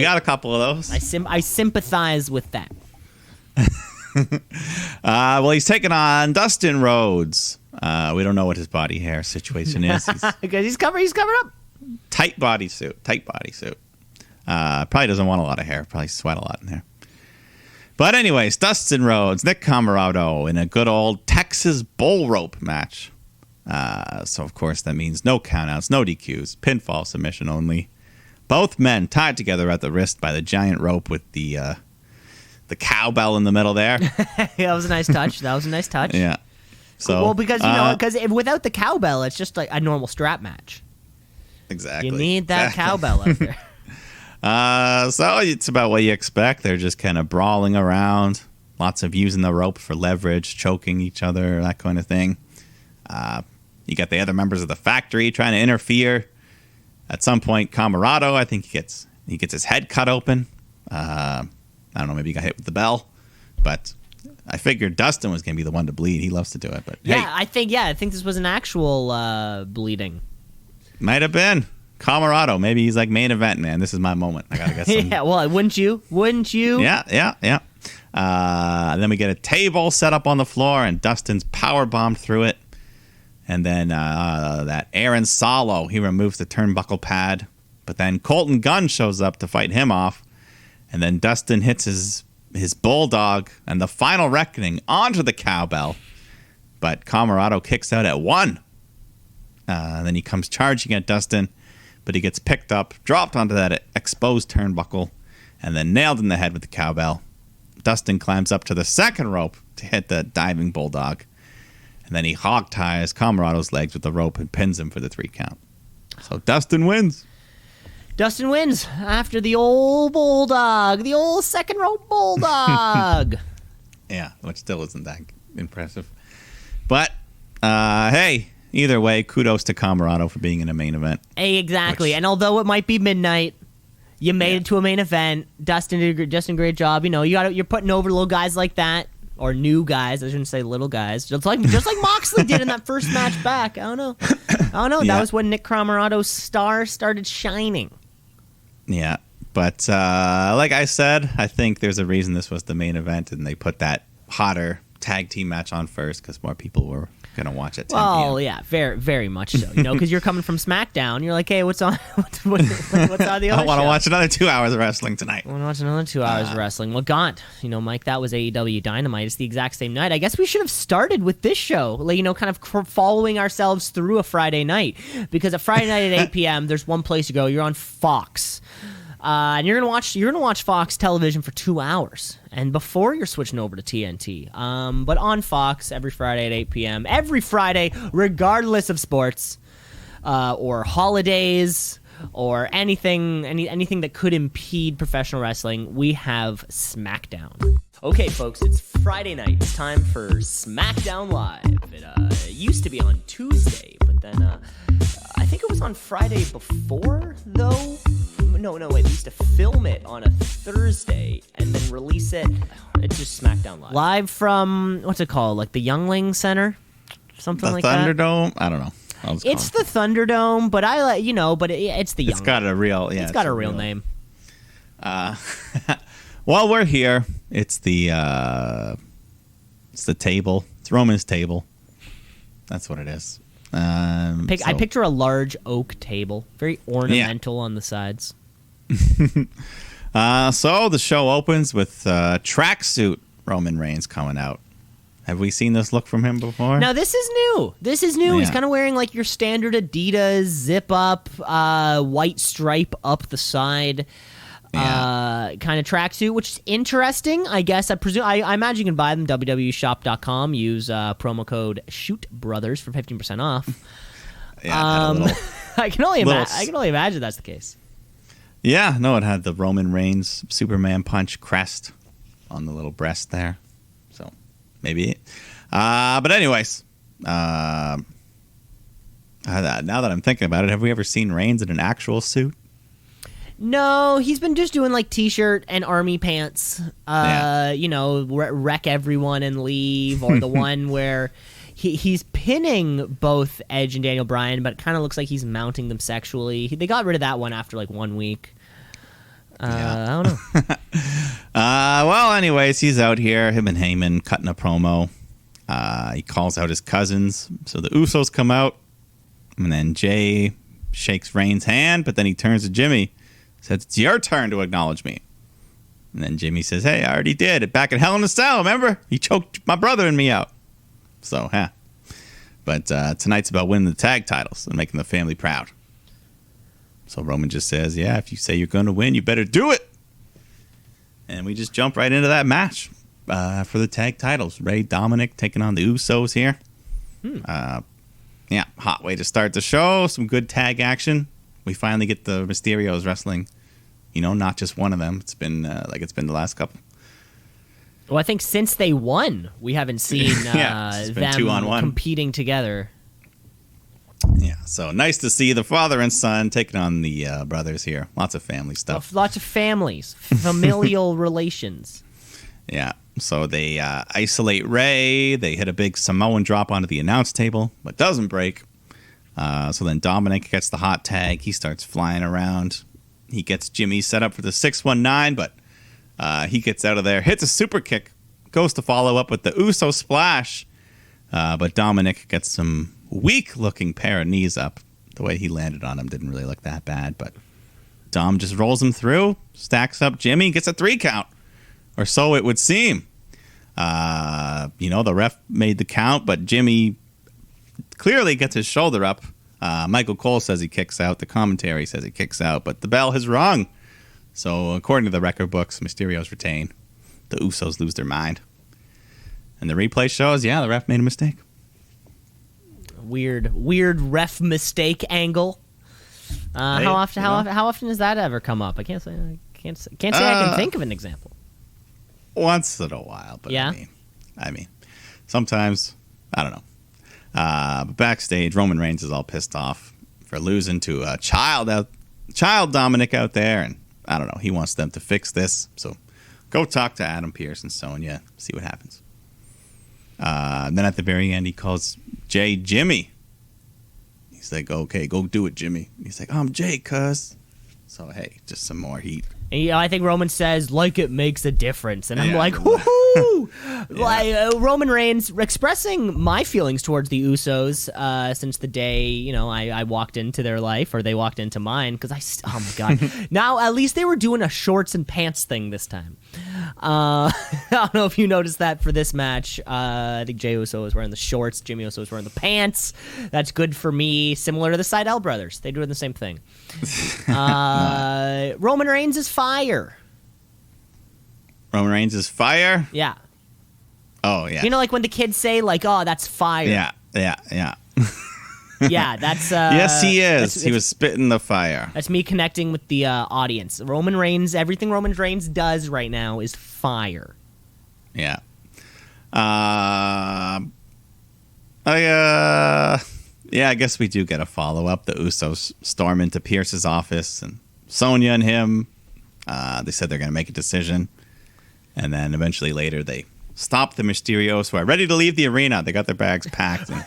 got a couple of those. I sympathize with that. Well, he's taking on Dustin Rhodes. We don't know what his body hair situation is. Because he's covered up. Tight bodysuit. Probably doesn't want a lot of hair. Probably sweat a lot in there. But anyways, Dustin Rhodes, Nick Camarado in a good old Texas bull rope match. So, of course, that means no countouts, no DQs, pinfall submission only. Both men tied together at the wrist by the giant rope with the cowbell in the middle there. That was a nice touch. Yeah. So, because without the cowbell, it's just like a normal strap match. Exactly. You need that cowbell out there. So it's about what you expect. They're just kind of brawling around. Lots of using the rope for leverage, choking each other, that kind of thing. You got the other members of the factory trying to interfere. At some point, Camarado, I think he gets his head cut open. I don't know, maybe he got hit with the bell. But I figured Dustin was going to be the one to bleed. He loves to do it. But yeah, hey. I think this was an actual bleeding. Might have been. Camarado, maybe he's like main event, man. This is my moment. I gotta get some. Yeah, well, wouldn't you? Yeah. Then we get a table set up on the floor, and Dustin's power bombed through it. And then that Aaron Solo, he removes the turnbuckle pad, but then Colton Gunn shows up to fight him off, and then Dustin hits his bulldog and the final reckoning onto the cowbell, but Camarado kicks out at 1. Then he comes charging at Dustin. But he gets picked up, dropped onto that exposed turnbuckle, and then nailed in the head with the cowbell. Dustin climbs up to the second rope to hit the diving bulldog. And then he hog ties Camarado's legs with the rope and pins him for the 3 count. So Dustin wins. Dustin wins after the old bulldog, the old second rope bulldog. Yeah, which still isn't that impressive. But, hey, either way, kudos to Camarado for being in a main event. Hey, exactly. And although it might be midnight, you made it to a main event. Dustin did a great job. You know, you're putting over little guys like that, or new guys. I shouldn't say little guys. Just like Moxley did in that first match back. I don't know. Yeah. That was when Nick Camarado's star started shining. Yeah. But like I said, I think there's a reason this was the main event, and they put that hotter tag team match on first because more people were going to watch it. Well, yeah, very, very much so. You know, because you're coming from SmackDown. You're like, hey, what's on? What's on the other I want to show? watch another 2 hours of wrestling tonight. I want to watch another 2 hours of wrestling. Well, God, you know, Mike, that was AEW Dynamite. It's the exact same night. I guess we should have started with this show, like, you know, kind of following ourselves through a Friday night. Because a Friday night at 8 p.m., there's one place to go. You're on Fox. And you're gonna watch Fox television for 2 hours, and before you're switching over to TNT. But on Fox every Friday at 8 p.m. Every Friday, regardless of sports, or holidays, or anything that could impede professional wrestling, we have SmackDown. Okay, folks, it's Friday night. It's time for SmackDown Live. It used to be on Tuesday, but then I think it was on Friday before, though. No, wait, they used to film it on a Thursday and then release it. It's just SmackDown Live. Live from, what's it called? Like the Youngling Center? Something like that? The Thunderdome? I don't know. It's the Thunderdome, but it's the Youngling. It's got a real, It's got a real name. While we're here, it's the table. It's Roman's table. That's what it is. I picture a large oak table, very ornamental on the sides. So the show opens with tracksuit Roman Reigns coming out. Have we seen this look from him before? Now, this is new. Yeah. He's kind of wearing like your standard Adidas zip up, white stripe up the side. Kind of tracksuit, which is interesting. I guess I imagine you can buy them www.shop.com. Use promo code ShootBrothers for 15% off. Yeah, I can only imagine that's the case. Yeah, no, it had the Roman Reigns Superman punch crest on the little breast there. So maybe. But anyways, now that I'm thinking about it, have we ever seen Reigns in an actual suit? No, he's been just doing like t-shirt and army pants. You know, wreck everyone and leave, or the one where he's pinning both Edge and Daniel Bryan, but it kind of looks like he's mounting them sexually. They got rid of that one after like 1 week. I don't know. Well, anyways, he's out here, him and Heyman cutting a promo. He calls out his cousins, so the Usos come out, and then Jay shakes Reigns' hand, but then he turns to Jimmy. Says, it's your turn to acknowledge me. And then Jimmy says, hey, I already did. Back at Hell in a Cell, remember? He choked my brother and me out. So, yeah. But tonight's about winning the tag titles and making the family proud. So Roman just says, yeah, if you say you're going to win, you better do it. And we just jump right into that match for the tag titles. Ray Dominic taking on the Usos here. Yeah, hot way to start the show. Some good tag action. We finally get the Mysterios wrestling, you know, not just one of them. It's been like it's been the last couple. Well, I think since they won, we haven't seen them 2-on-1 competing together. Yeah, so nice to see the father and son taking on the brothers here. Lots of family stuff. Lots of families, familial relations. Yeah, so they isolate Ray. They hit a big Samoan drop onto the announce table, but doesn't break. So then Dominic gets the hot tag. He starts flying around. He gets Jimmy set up for the 619, but he gets out of there, hits a super kick, goes to follow up with the Uso splash. But Dominic gets some weak-looking pair of knees up. The way he landed on him didn't really look that bad, but Dom just rolls him through, stacks up Jimmy, gets a 3 count, or so it would seem. You know, the ref made the count, but Jimmy clearly gets his shoulder up. Michael Cole says he kicks out. The commentary says he kicks out, but the bell has rung. So according to the record books, Mysterio's retain. the Usos lose their mind. And the replay shows, the ref made a mistake. Weird ref mistake angle. How often does that ever come up? I can't say I can think of an example. Once in a while, but yeah. I mean, sometimes I don't know. But backstage, Roman Reigns is all pissed off for losing to a child Dominic out there, and I don't know. He wants them to fix this, so go talk to Adam Pearce and Sonya, see what happens. Then at the very end, he calls Jay Jimmy. He's like, "Okay, go do it, Jimmy." He's like, "I'm Jay, cuz." So hey, just some more heat. And, I think Roman says, "Like it makes a difference," and I'm like, "Woohoo!" Roman Reigns expressing my feelings towards the Usos since the day I walked into their life, or they walked into mine. Because oh my god, now at least they were doing a shorts and pants thing this time. I don't know if you noticed that for this match. I think Jey Uso was wearing the shorts, Jimmy Uso was wearing the pants. That's good for me. Similar to the Seidel brothers, they do the same thing. Roman Reigns is fire. Roman Reigns is fire? Yeah. Oh, yeah. Like when the kids say, like, "Oh, that's fire." Yeah. Yeah, that's... yes, he is. He was spitting the fire. That's me connecting with the audience. Roman Reigns, everything Roman Reigns does right now is fire. Yeah. I guess we do get a follow-up. The Usos storm into Pierce's office, and Sonya and him, they said they're going to make a decision. And then eventually later they stop the Mysterios, who are ready to leave the arena. They got their bags packed. And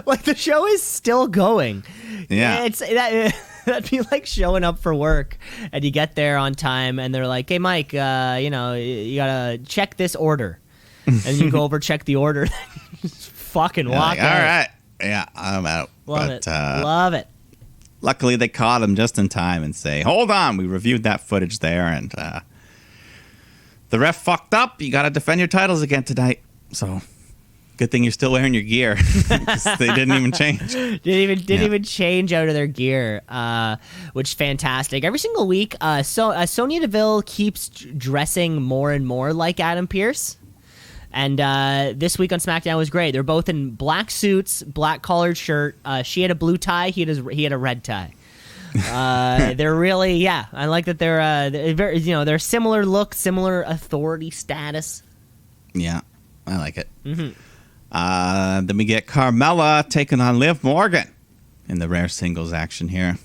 like, the show is still going. Yeah. That'd be like showing up for work, and you get there on time, and they're like, "Hey, Mike, you got to check this order." And you go over, check the order, just fucking walk out. All right. Yeah, I'm out. Love it. Luckily, they caught him just in time and say, "Hold on, we reviewed that footage there, and the ref fucked up. You got to defend your titles again tonight." So, good thing you're still wearing your gear. They didn't even change. Didn't even change out of their gear, which is fantastic. Every single week, Sonya Deville keeps dressing more and more like Adam Pearce. And this week on SmackDown was great. They're both in black suits, black collared shirt. She had a blue tie. He had a red tie. They're really, I like that they're very, they're similar look, similar authority status. Yeah, I like it. Mm-hmm. Then we get Carmella taking on Liv Morgan in the rare singles action here.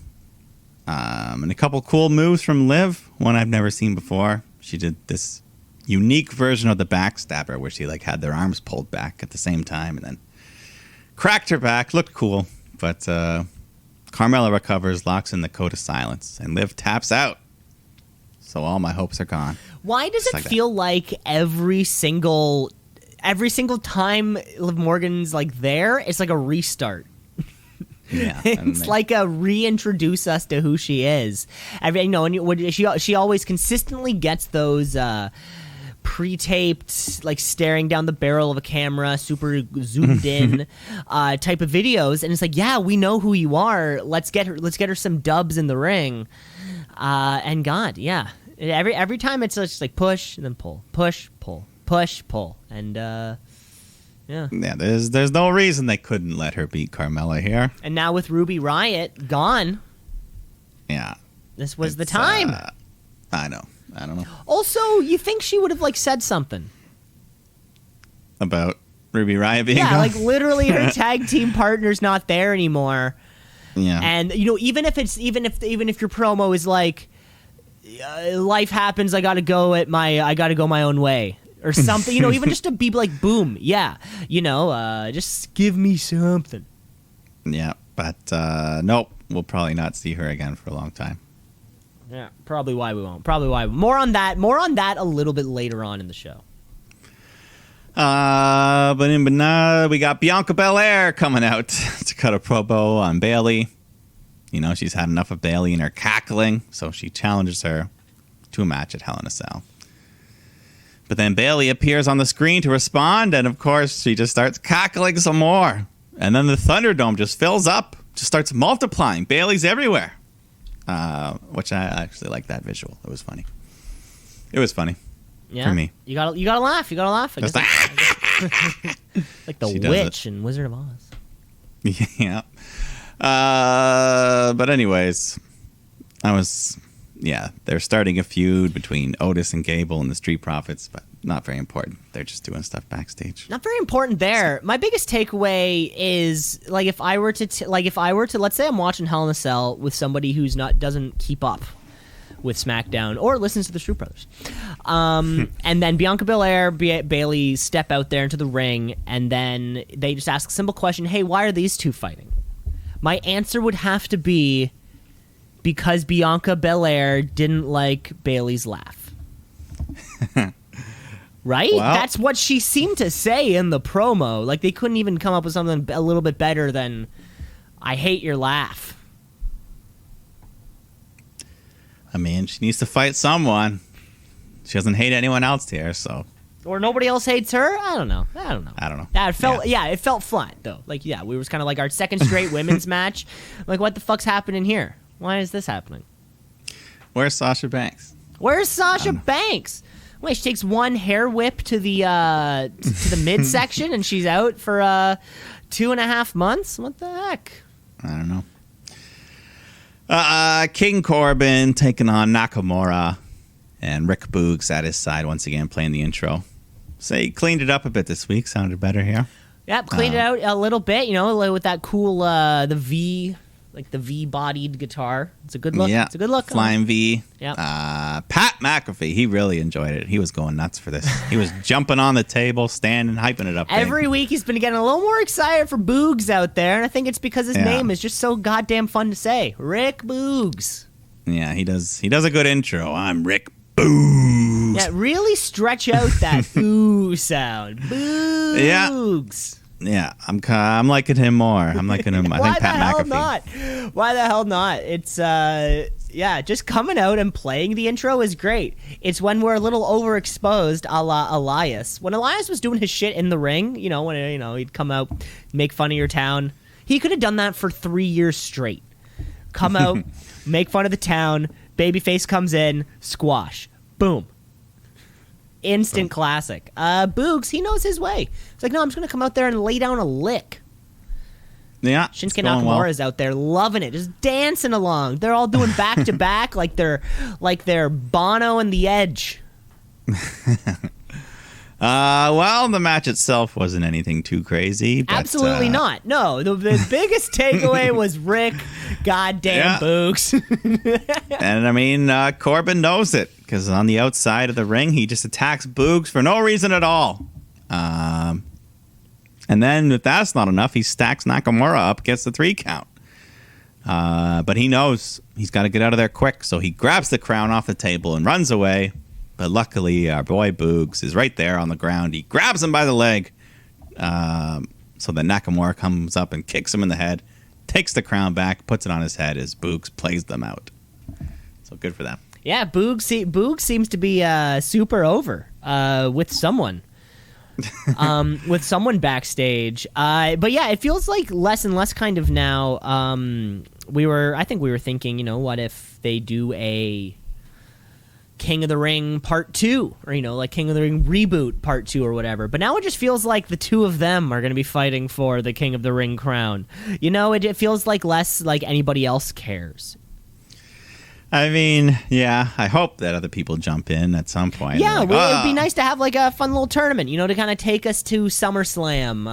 And a couple cool moves from Liv, one I've never seen before. She did this unique version of the backstabber where she had their arms pulled back at the same time and then cracked her back. Looked cool, but Carmella recovers, locks in the code of silence, and Liv taps out. So all my hopes are gone. Why does it feel like every single time Liv Morgan's there, it's like a restart? Yeah, it's like a reintroduce us to who she is. And she always consistently gets those pre-taped, staring down the barrel of a camera, super zoomed in type of videos, and it's like, yeah, we know who you are. Let's get her some dubs in the ring. And God, yeah, every time it's just like push and then pull, push, pull, push, pull, and yeah. There's no reason they couldn't let her beat Carmella here. And now with Ruby Riott gone, this was the time. I know. I don't know. Also, you think she would have said something about Ruby Riott being gone? Literally her tag team partner's not there anymore. Yeah. And even if your promo is life happens, I got to go my own way or something, even just to be boom, just give me something. Yeah, but nope, we'll probably not see her again for a long time. Yeah, probably why we won't. More on that a little bit later on in the show. But we got Bianca Belair coming out to cut a promo on Bayley. She's had enough of Bayley and her cackling, so she challenges her to a match at Hell in a Cell. But then Bayley appears on the screen to respond, and of course she just starts cackling some more. And then the Thunderdome just fills up, just starts multiplying. Bayley's everywhere. Which I actually like that visual. It was funny. for me. You gotta laugh. You gotta laugh. I Just guess like the She does witch in Wizard of Oz. Yeah. But anyways, they're starting a feud between Otis and Gable and the Street Profits, but not very important. They're just doing stuff backstage. Not very important there. My biggest takeaway is like if I were to let's say I'm watching Hell in a Cell with somebody who's doesn't keep up with SmackDown or listens to the Street Brothers, and then Bianca Belair, Bayley step out there into the ring, and then they just ask a simple question: "Hey, why are these two fighting?" My answer would have to be because Bianca Belair didn't like Bayley's laugh. Right? Well, that's what she seemed to say in the promo. Like, they couldn't even come up with something a little bit better than, "I hate your laugh." I mean, she needs to fight someone. She doesn't hate anyone else here, so. Or nobody else hates her? I don't know. That felt, it felt flat, though. Like, we was kind of like our second straight women's match. Like, what the fuck's happening here? Why is this happening? Where's Sasha Banks? Where's Sasha Banks? Wait, she takes one hair whip to the midsection and she's out for 2.5 months? What the heck? I don't know. King Corbin taking on Nakamura, and Rick Boogs at his side once again playing the intro. So he cleaned it up a bit this week. Sounded better here. Yep, cleaned it out a little bit, with that cool, the V-bodied guitar. It's a good look. Yeah, it's a good look. Flying V. Yeah. Pat McAfee, he really enjoyed it. He was going nuts for this. He was jumping on the table, standing, hyping it up. Every week he's been getting a little more excited for Boogs out there, and I think it's because his name is just so goddamn fun to say. Rick Boogs. Yeah, he does a good intro. I'm Rick Boogs. Yeah, really stretch out that ooh sound. Boogs. Yeah, I'm liking him more. I'm liking him. I think Pat McAfee. Why the hell not? It's just coming out and playing the intro is great. It's when we're a little overexposed, a la Elias. When Elias was doing his shit in the ring, when he'd come out, make fun of your town. He could have done that for 3 years straight. Come out, make fun of the town. Babyface comes in, squash, boom. Instant classic. Boogs, he knows his way. It's like, no, I'm just going to come out there and lay down a lick. Yeah. Shinsuke Nakamura's out there loving it, just dancing along. They're all doing back to back like they're Bono and the Edge. Well, the match itself wasn't anything too crazy. But, absolutely not. No, the biggest takeaway was Rick goddamn Boogs. And I mean, Corbin knows it because on the outside of the ring, he just attacks Boogs for no reason at all. And then if that's not enough, he stacks Nakamura up, gets the 3 count. But he knows he's got to get out of there quick, so he grabs the crown off the table and runs away. But luckily, our boy Boogs is right there on the ground. He grabs him by the leg. So then Nakamura comes up and kicks him in the head, takes the crown back, puts it on his head as Boogs plays them out. So good for them. Yeah, Boogs seems to be super over with someone. With someone backstage. But yeah, it feels like less and less kind of now. I think we were thinking, what if they do a King of the Ring Part 2, or like King of the Ring Reboot Part 2 or whatever. But now it just feels like the two of them are going to be fighting for the King of the Ring crown. It feels like less like anybody else cares. I mean, yeah, I hope that other people jump in at some point. Yeah, it would be nice to have like a fun little tournament, to kind of take us to SummerSlam.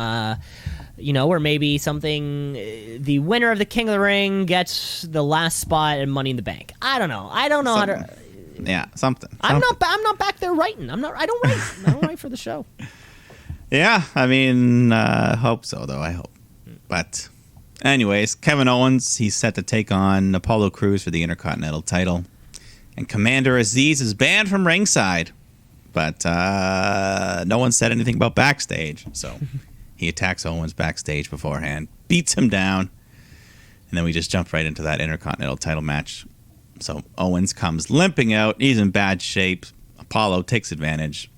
Or maybe something, the winner of the King of the Ring gets the last spot in Money in the Bank. I don't know how to. Yeah, something. I'm not back there writing. I don't write for the show. Yeah, I mean, hope so though. I hope. But anyways, Kevin Owens, he's set to take on Apollo Crews for the Intercontinental title, and Commander Aziz is banned from ringside. But no one said anything about backstage, so he attacks Owens backstage beforehand, beats him down, and then we just jump right into that Intercontinental title match. So Owens comes limping out. He's in bad shape. Apollo takes advantage,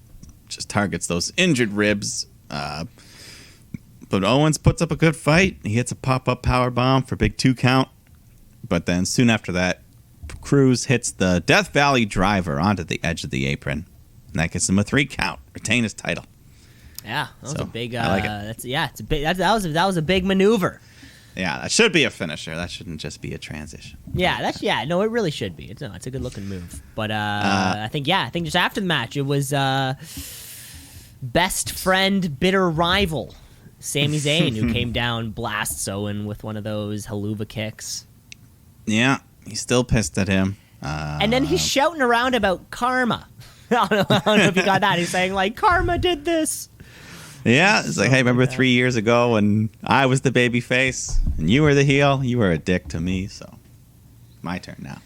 just targets those injured ribs. But Owens puts up a good fight. He hits a pop-up powerbomb for big 2 count. But then soon after that, Crews hits the Death Valley driver onto the edge of the apron. And that gets him a 3 count. Retain his title. Yeah, that was a big. I like it. It's a big. That was a big maneuver. Yeah, that should be a finisher. That shouldn't just be a transition. Yeah, no, it really should be. It's a good looking move. But I think just after the match, it was best friend, bitter rival, Sami Zayn, who came down, blasts Owen with one of those haluva kicks. Yeah, he's still pissed at him. And then he's shouting around about karma. I don't know if you got that. He's saying, like, karma did this. Yeah, it's like, hey, remember 3 years ago when I was the baby face and you were the heel? You were a dick to me, so my turn now.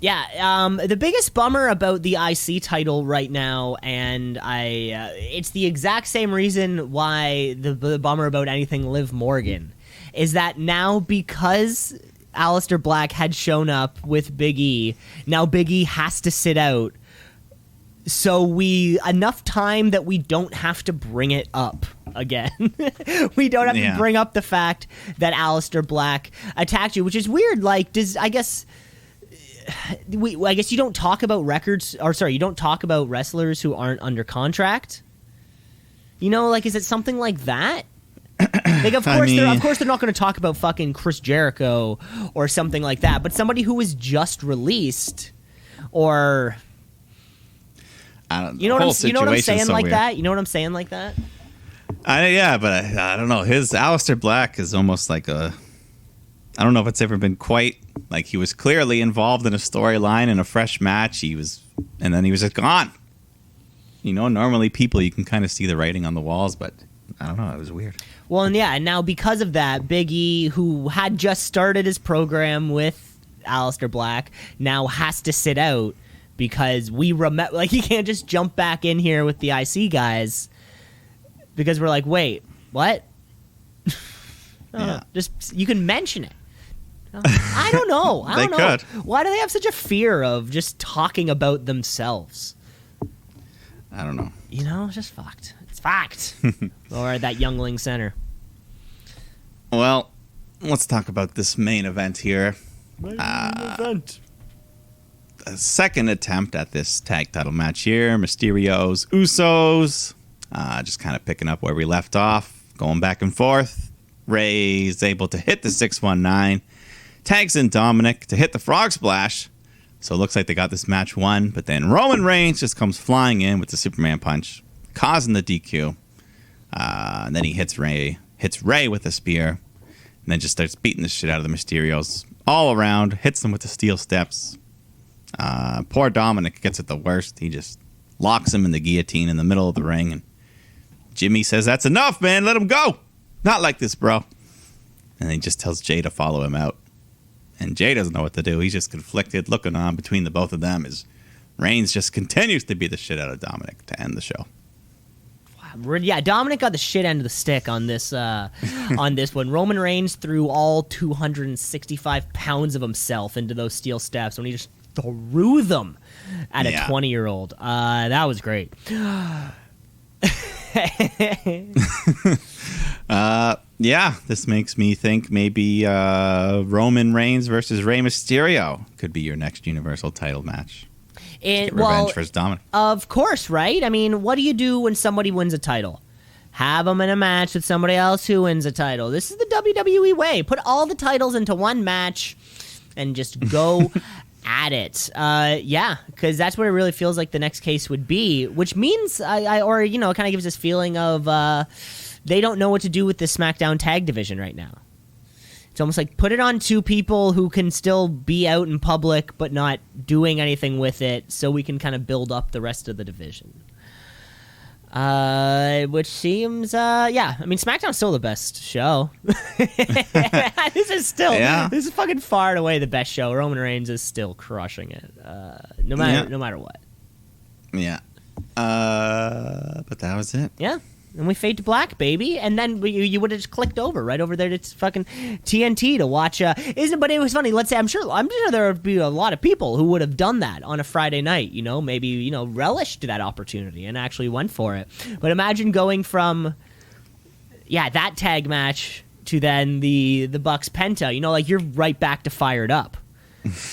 Yeah, the biggest bummer about the IC title right now, and it's the exact same reason why the bummer about anything Liv Morgan, is that now because Aleister Black had shown up with Big E, now Big E has to sit out. So enough time that we don't have to bring it up again. We don't have to bring up the fact that Aleister Black attacked you, which is weird. Like, I guess you don't talk about you don't talk about wrestlers who aren't under contract. You know, like, is it something like that? Like, of course they're not going to talk about fucking Chris Jericho or something like that, but somebody who was just released, or you know what I'm saying like weird. that? You know what I'm saying like that? But I don't know. His Aleister Black is almost like I don't know if it's ever been quite like he was clearly involved in a storyline in a fresh match. And then he was just gone. You know, normally people, you can kind of see the writing on the walls, but I don't know. It was weird. Well, and now because of that, Big E, who had just started his program with Aleister Black, now has to sit out because we remember, like, he can't just jump back in here with the IC guys because we're like, wait, what? Just you can mention it. I don't know. I don't know. Could. Why do they have such a fear of just talking about themselves? I don't know. You know, it's just fucked. It's fucked. Or that youngling center. Well, let's talk about this main event here. A second attempt at this tag title match here. Mysterio's Usos. Just kind of picking up where we left off. Going back and forth. Ray's able to hit the 619. Tags in Dominic to hit the frog splash. So it looks like they got this match won. But then Roman Reigns just comes flying in with the Superman punch, causing the DQ. And then he hits Ray with a spear. And then just starts beating the shit out of the Mysterios all around. Hits them with the steel steps. Poor Dominic gets it the worst. He just locks him in the guillotine in the middle of the ring. And Jimmy says, "That's enough, man. Let him go. Not like this, bro." And he just tells Jay to follow him out. And Jay doesn't know what to do. He's just conflicted, looking on between the both of them as Reigns just continues to beat the shit out of Dominic to end the show. Yeah, Dominic got the shit end of the stick on this on this one. Roman Reigns threw all 265 pounds of himself into those steel steps when he just threw them at a 20-year-old. That was great. This makes me think maybe Roman Reigns versus Rey Mysterio could be your next Universal title match. Get revenge for his Dominic. Of course, right? I mean, what do you do when somebody wins a title? Have them in a match with somebody else who wins a title. This is the WWE way. Put all the titles into one match and just go at it. Because that's what it really feels like the next case would be, which means, kind of gives this feeling of they don't know what to do with the SmackDown tag division right now. It's almost like put it on two people who can still be out in public but not doing anything with it so we can kind of build up the rest of the division. Which seems, I mean, SmackDown's still the best show. This is fucking far and away the best show. Roman Reigns is still crushing it, no matter what. Yeah. But that was it. Yeah. And we fade to black, baby. And then you would have just clicked right over there to fucking TNT to watch. But it was funny. Let's say I'm sure there would be a lot of people who would have done that on a Friday night. You know, maybe relished that opportunity and actually went for it. But imagine going from that tag match to then the Bucks Penta. Like you're right back to fired up.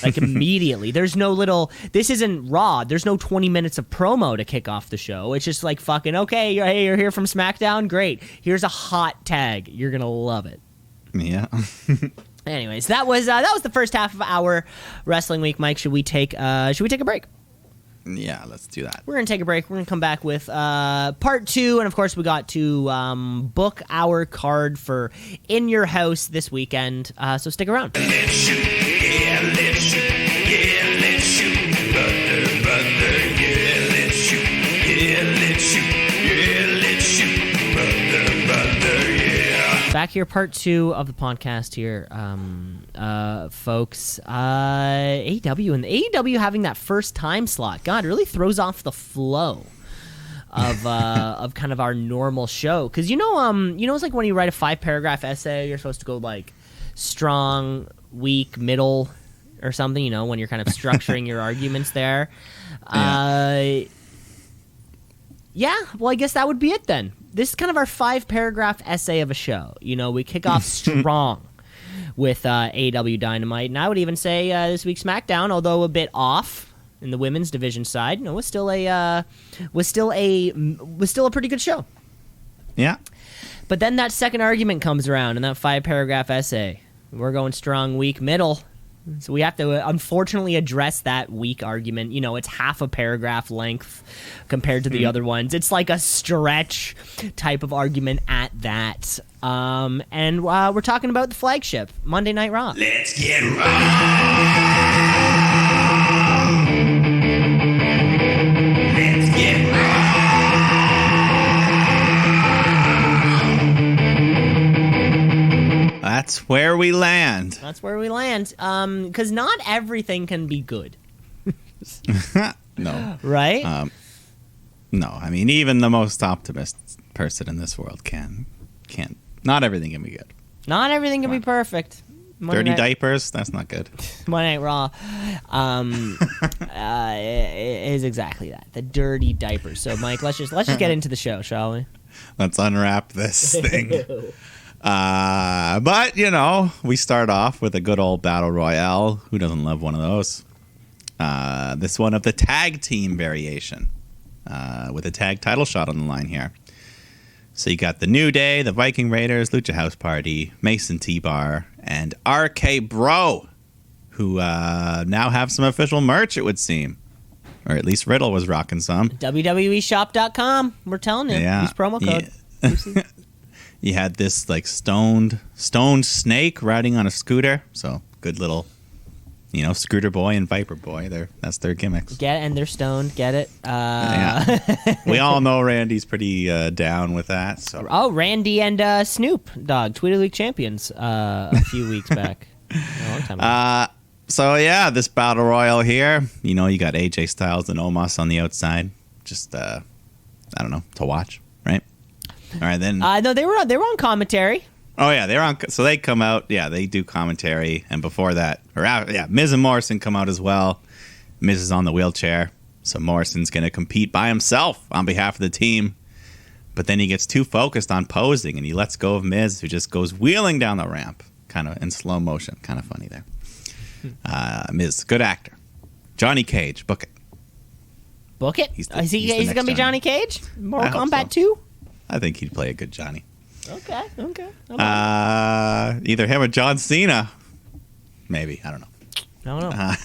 Like immediately. There's no little, this isn't Raw. There's no 20 minutes of promo to kick off the show. It's just like fucking, okay, you're here from SmackDown? Great. Here's a hot tag. You're going to love it. Yeah. Anyways, that was the first half of our Wrestling Week. Mike, should we take a break? Yeah, let's do that. We're going to take a break. We're going to come back with part 2. And, of course, we got to book our card for In Your House this weekend. So stick around. Let's shoot, yeah, let's shoot, yeah, let's shoot, brother, yeah, let's shoot, yeah, let's shoot, yeah, let's shoot, brother, yeah. Back here, part 2 of the podcast here, folks. AEW, and the AEW having that first time slot, God, really throws off the flow of kind of our normal show. Because it's like when you write a 5-paragraph essay, you're supposed to go like strong, weak, middle, or something. When you're kind of structuring your arguments there. Yeah, well, I guess that would be it then. This is kind of our 5-paragraph essay of a show. We kick off strong with AEW Dynamite, and I would even say this week's SmackDown, although a bit off in the women's division side, was still a pretty good show. Yeah. But then that second argument comes around in that 5-paragraph essay. We're going strong, weak, middle. So we have to, unfortunately, address that weak argument. It's half a paragraph length compared to the other ones. It's like a stretch type of argument at that. And we're talking about the flagship, Monday Night Raw. Let's get raw. Let's get raw. That's where we land. That's where we land. Because not everything can be good. No. Right? No. I mean, even the most optimist person in this world can't. Not everything can be good. Not everything can be perfect. Dirty diapers? That's not good. Monday Night Raw is exactly that. The dirty diapers. So, Mike, let's just get into the show, shall we? Let's unwrap this thing. But, we start off with a good old battle royale. Who doesn't love one of those? This one of the tag team variation with a tag title shot on the line here. So you got the New Day, the Viking Raiders, Lucha House Party, Mason T-Bar, and RK Bro, who now have some official merch, it would seem. Or at least Riddle was rocking some. WWEshop.com. We're telling you. Yeah. Use promo code. Yeah. You had this like stoned snake riding on a scooter. So good little, Scooter Boy and Viper Boy. That's their gimmicks. And they're stoned. Get it? Yeah. We all know Randy's pretty down with that. So. Oh, Randy and Snoop Dogg, Tweety League champions a few weeks back. A long time ago. So yeah, this battle royal here. You got AJ Styles and Omos on the outside. Just I don't know, to watch, right? All right, then. No, they were on commentary. Oh yeah, they're on. So they come out. Yeah, they do commentary, and before that, Miz and Morrison come out as well. Miz is on the wheelchair, so Morrison's going to compete by himself on behalf of the team. But then he gets too focused on posing, and he lets go of Miz, who just goes wheeling down the ramp, kind of in slow motion. Kind of funny there. Miz, good actor. Johnny Cage, book it. Book it? Is he going to be Johnny Cage? Mortal Kombat 2? I think he'd play a good Johnny. Okay. Either him or John Cena. Maybe. I don't know. I don't know.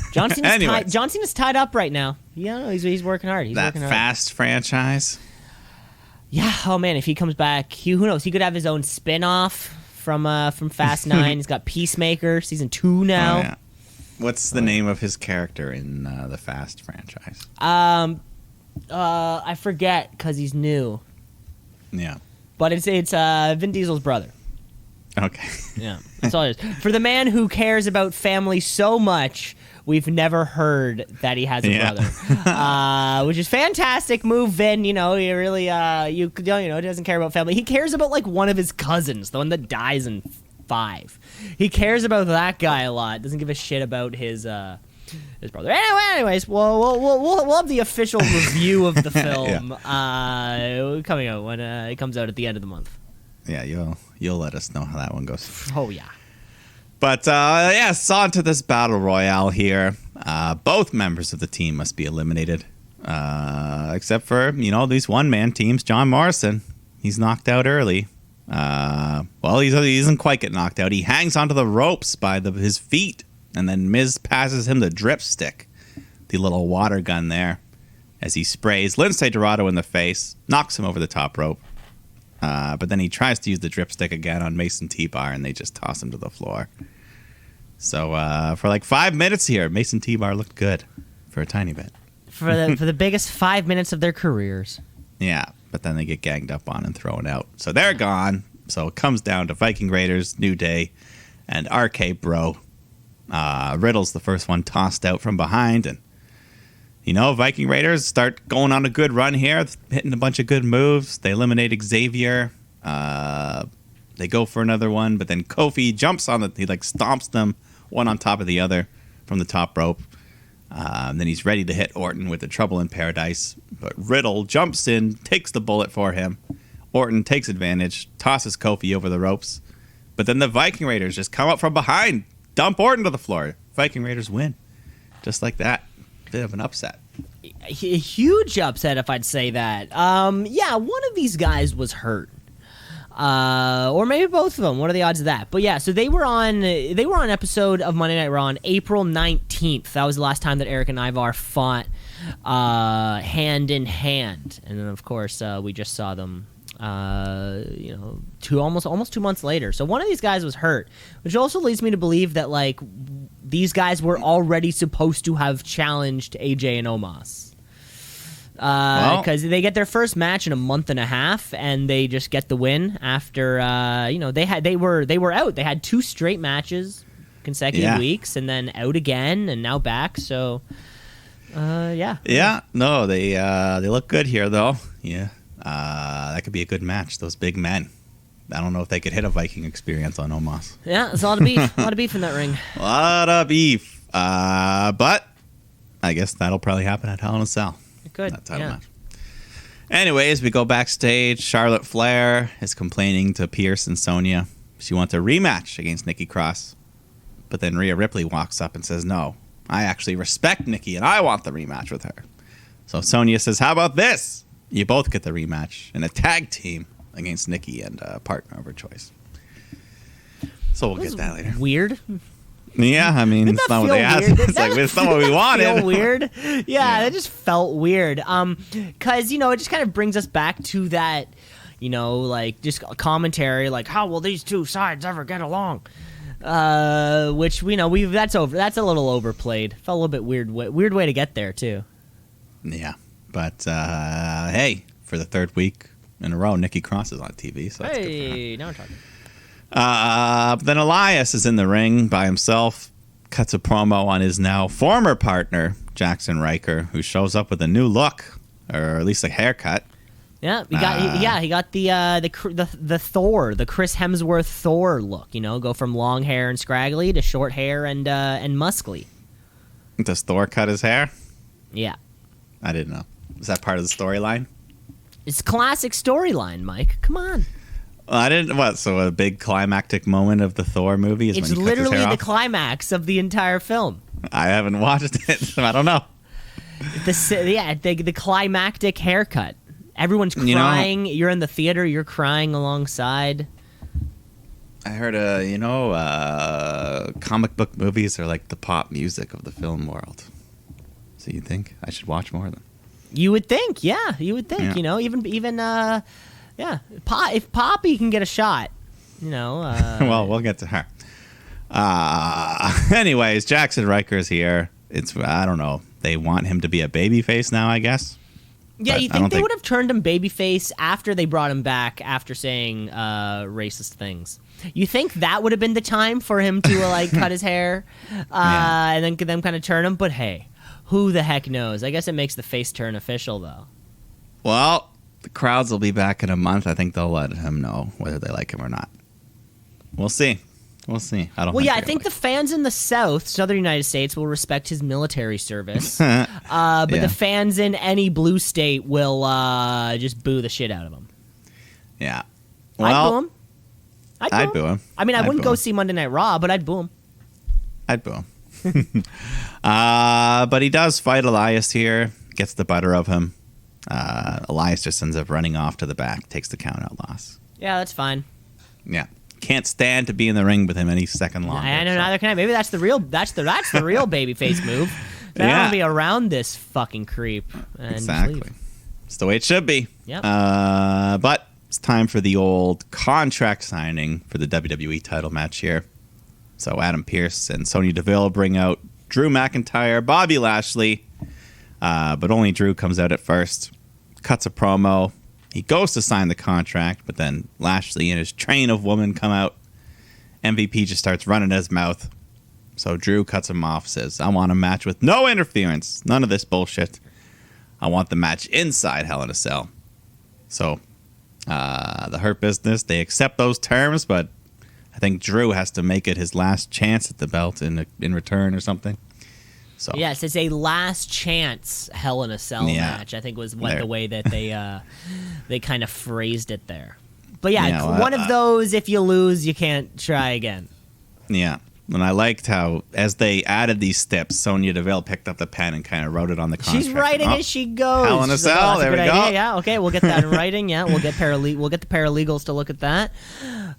John Cena's tied up right now. Yeah, he's working hard. That Fast franchise. Yeah. Oh man, if he comes back, who knows? He could have his own spin-off from Fast 9. He's got Peacemaker season 2 now. Oh, yeah. What's the name of his character in the Fast franchise? I forget because he's new. Yeah. But it's Vin Diesel's brother. Okay. Yeah, that's all it is. For the man who cares about family so much, we've never heard that he has a brother, which is fantastic move, Vin. He really he doesn't care about family. He cares about like one of his cousins, the one that dies in 5. He cares about that guy a lot. Doesn't give a shit about his brother. Anyways, we'll have the official review of the film coming out when it comes out at the end of the month. Yeah, you'll let us know how that one goes. Oh yeah. But yes, on to this battle royale here. Both members of the team must be eliminated, except for these one-man teams. John Morrison, he's knocked out early. Well, he doesn't quite get knocked out. He hangs onto the ropes by his feet, and then Miz passes him the drip stick, the little water gun there, as he sprays Lince Dorado in the face, knocks him over the top rope. But then he tries to use the drip stick again on Mason T-Bar, and they just toss him to the floor. So for like 5 minutes here, Mason T-Bar looked good for a tiny bit. For the biggest 5 minutes of their careers. Yeah, but then they get ganged up on and thrown out. So they're gone. So it comes down to Viking Raiders, New Day, and RK Bro. Riddle's the first one tossed out from behind, and Viking Raiders start going on a good run here, hitting a bunch of good moves. They eliminate Xavier. They go for another one, but then Kofi jumps on he stomps them one on top of the other from the top rope. Then he's ready to hit Orton with the Trouble in Paradise, but Riddle jumps in, takes the bullet for him. Orton takes advantage, tosses Kofi over the ropes, but then the Viking Raiders just come up from behind, dump Orton to the floor. Viking Raiders win, just like that. Bit of an upset. A huge upset, if I'd say that. Yeah, one of these guys was hurt. Or maybe both of them. What are the odds of that? But yeah, so they were on an episode of Monday Night Raw on April 19th. That was the last time that Eric and Ivar fought hand in hand. And then of course we just saw them almost 2 months later. So one of these guys was hurt, which also leads me to believe that these guys were already supposed to have challenged AJ and Omos. Because they get their first match in a month and a half, and they just get the win after they were out. They had 2 straight matches, consecutive weeks, and then out again, and now back. So, yeah. Yeah, no, they look good here though. Yeah, that could be a good match. Those big men. I don't know if they could hit a Viking experience on Omos. Yeah, it's a lot of beef. A lot of beef in that ring. A lot of beef. But I guess that'll probably happen at Hell in a Cell. It could. That title match. Anyways, we go backstage. Charlotte Flair is complaining to Pierce and Sonya. She wants a rematch against Nikki Cross. But then Rhea Ripley walks up and says, no, I actually respect Nikki and I want the rematch with her. So Sonya says, how about this? You both get the rematch in a tag team against Nikki and a partner of her choice. So we'll get that later. Weird. Yeah, I mean, it's not what they asked. It's it's not what we wanted. Feel weird. Yeah, that just felt weird. Because it just kind of brings us back to that, just commentary, how will these two sides ever get along? Which that's over. That's a little overplayed. Felt a little bit weird. Weird way to get there too. Yeah, but hey, for the third week in a row, Nikki Cross is on TV. So that's good for her. Now we're talking. Then Elias is in the ring by himself, cuts a promo on his now former partner, Jackson Riker, who shows up with a new look, or at least a haircut. Yeah, he got the Thor, the Chris Hemsworth Thor look. Go from long hair and scraggly to short hair and muscly. Does Thor cut his hair? Yeah. I didn't know. Is that part of the storyline? It's classic storyline, Mike. Come on. Well, I didn't. What? So a big climactic moment of the Thor movie is when he cuts his hair off? It's literally the climax of the entire film. I haven't watched it, so I don't know. The climactic haircut. Everyone's crying. You're in the theater. You're crying alongside. I heard, comic book movies are like the pop music of the film world. So you think I should watch more of them? You would think, yeah. You would think, even. Yeah, if Poppy can get a shot, well, we'll get to her. Anyways, Jackson Riker's here. I don't know. They want him to be a babyface now, I guess. Yeah, you think they would have turned him babyface after they brought him back after saying racist things? You think that would have been the time for him to cut his hair and then them kind of turn him? But hey, who the heck knows? I guess it makes the face turn official, though. Well, the crowds will be back in a month. I think they'll let him know whether they like him or not. We'll see. I think the fans in the southern United States will respect his military service. But the fans in any blue state will just boo the shit out of him. Yeah. Well, I'd boo him. I mean, I wouldn't boo go him. see Monday Night Raw, but I'd boo him. I'd boo him. But he does fight Elias here, gets the better of him. Elias just ends up running off to the back, takes the count-out loss. Yeah, that's fine. Yeah. Can't stand to be in the ring with him any second longer. I know, neither can I. Maybe that's the real babyface move. I don't want to be around this fucking creep. And Exactly. leave. It's the way it should be. Yep. But it's time for the old contract signing for the WWE title match here. So Adam Pearce and Sonya Deville bring out Drew McIntyre, Bobby Lashley, but only Drew comes out at first, cuts a promo. He goes to sign the contract, but then Lashley and his train of women come out. MVP just starts running his mouth. So Drew cuts him off, says, I want a match with no interference. None of this bullshit. I want the match inside Hell in a Cell. So the Hurt Business, they accept those terms, but I think Drew has to make it his last chance at the belt in return or something. So yes, it's a last chance Hell in a Cell match. I think was the way that they kind of phrased it there. But one of those. If you lose, you can't try again. Yeah, and I liked how as they added these steps, Sonya Deville picked up the pen and kind of wrote it on the contract. She's writing as she goes. Hell in a Cell. There we go. Idea. Yeah, okay, we'll get that in writing. Yeah, we'll get the paralegals to look at that.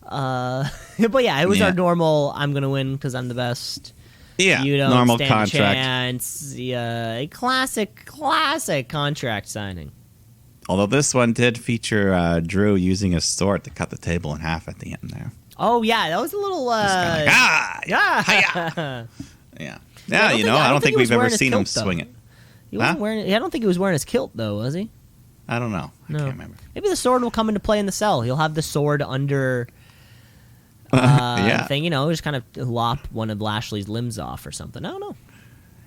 But yeah, it was our normal. I'm gonna win because I'm the best. Yeah, you don't normal stand contract. A chance. Yeah, a classic contract signing. Although this one did feature Drew using a sword to cut the table in half at the end there. Oh yeah, that was a little. Yeah. I don't think we've ever seen him swing it. He wasn't wearing. I don't think he was wearing his kilt though, was he? I don't know. No. I can't remember. Maybe the sword will come into play in the cell. He'll have the sword under. Thing, just kind of lop one of Lashley's limbs off or something. I don't know.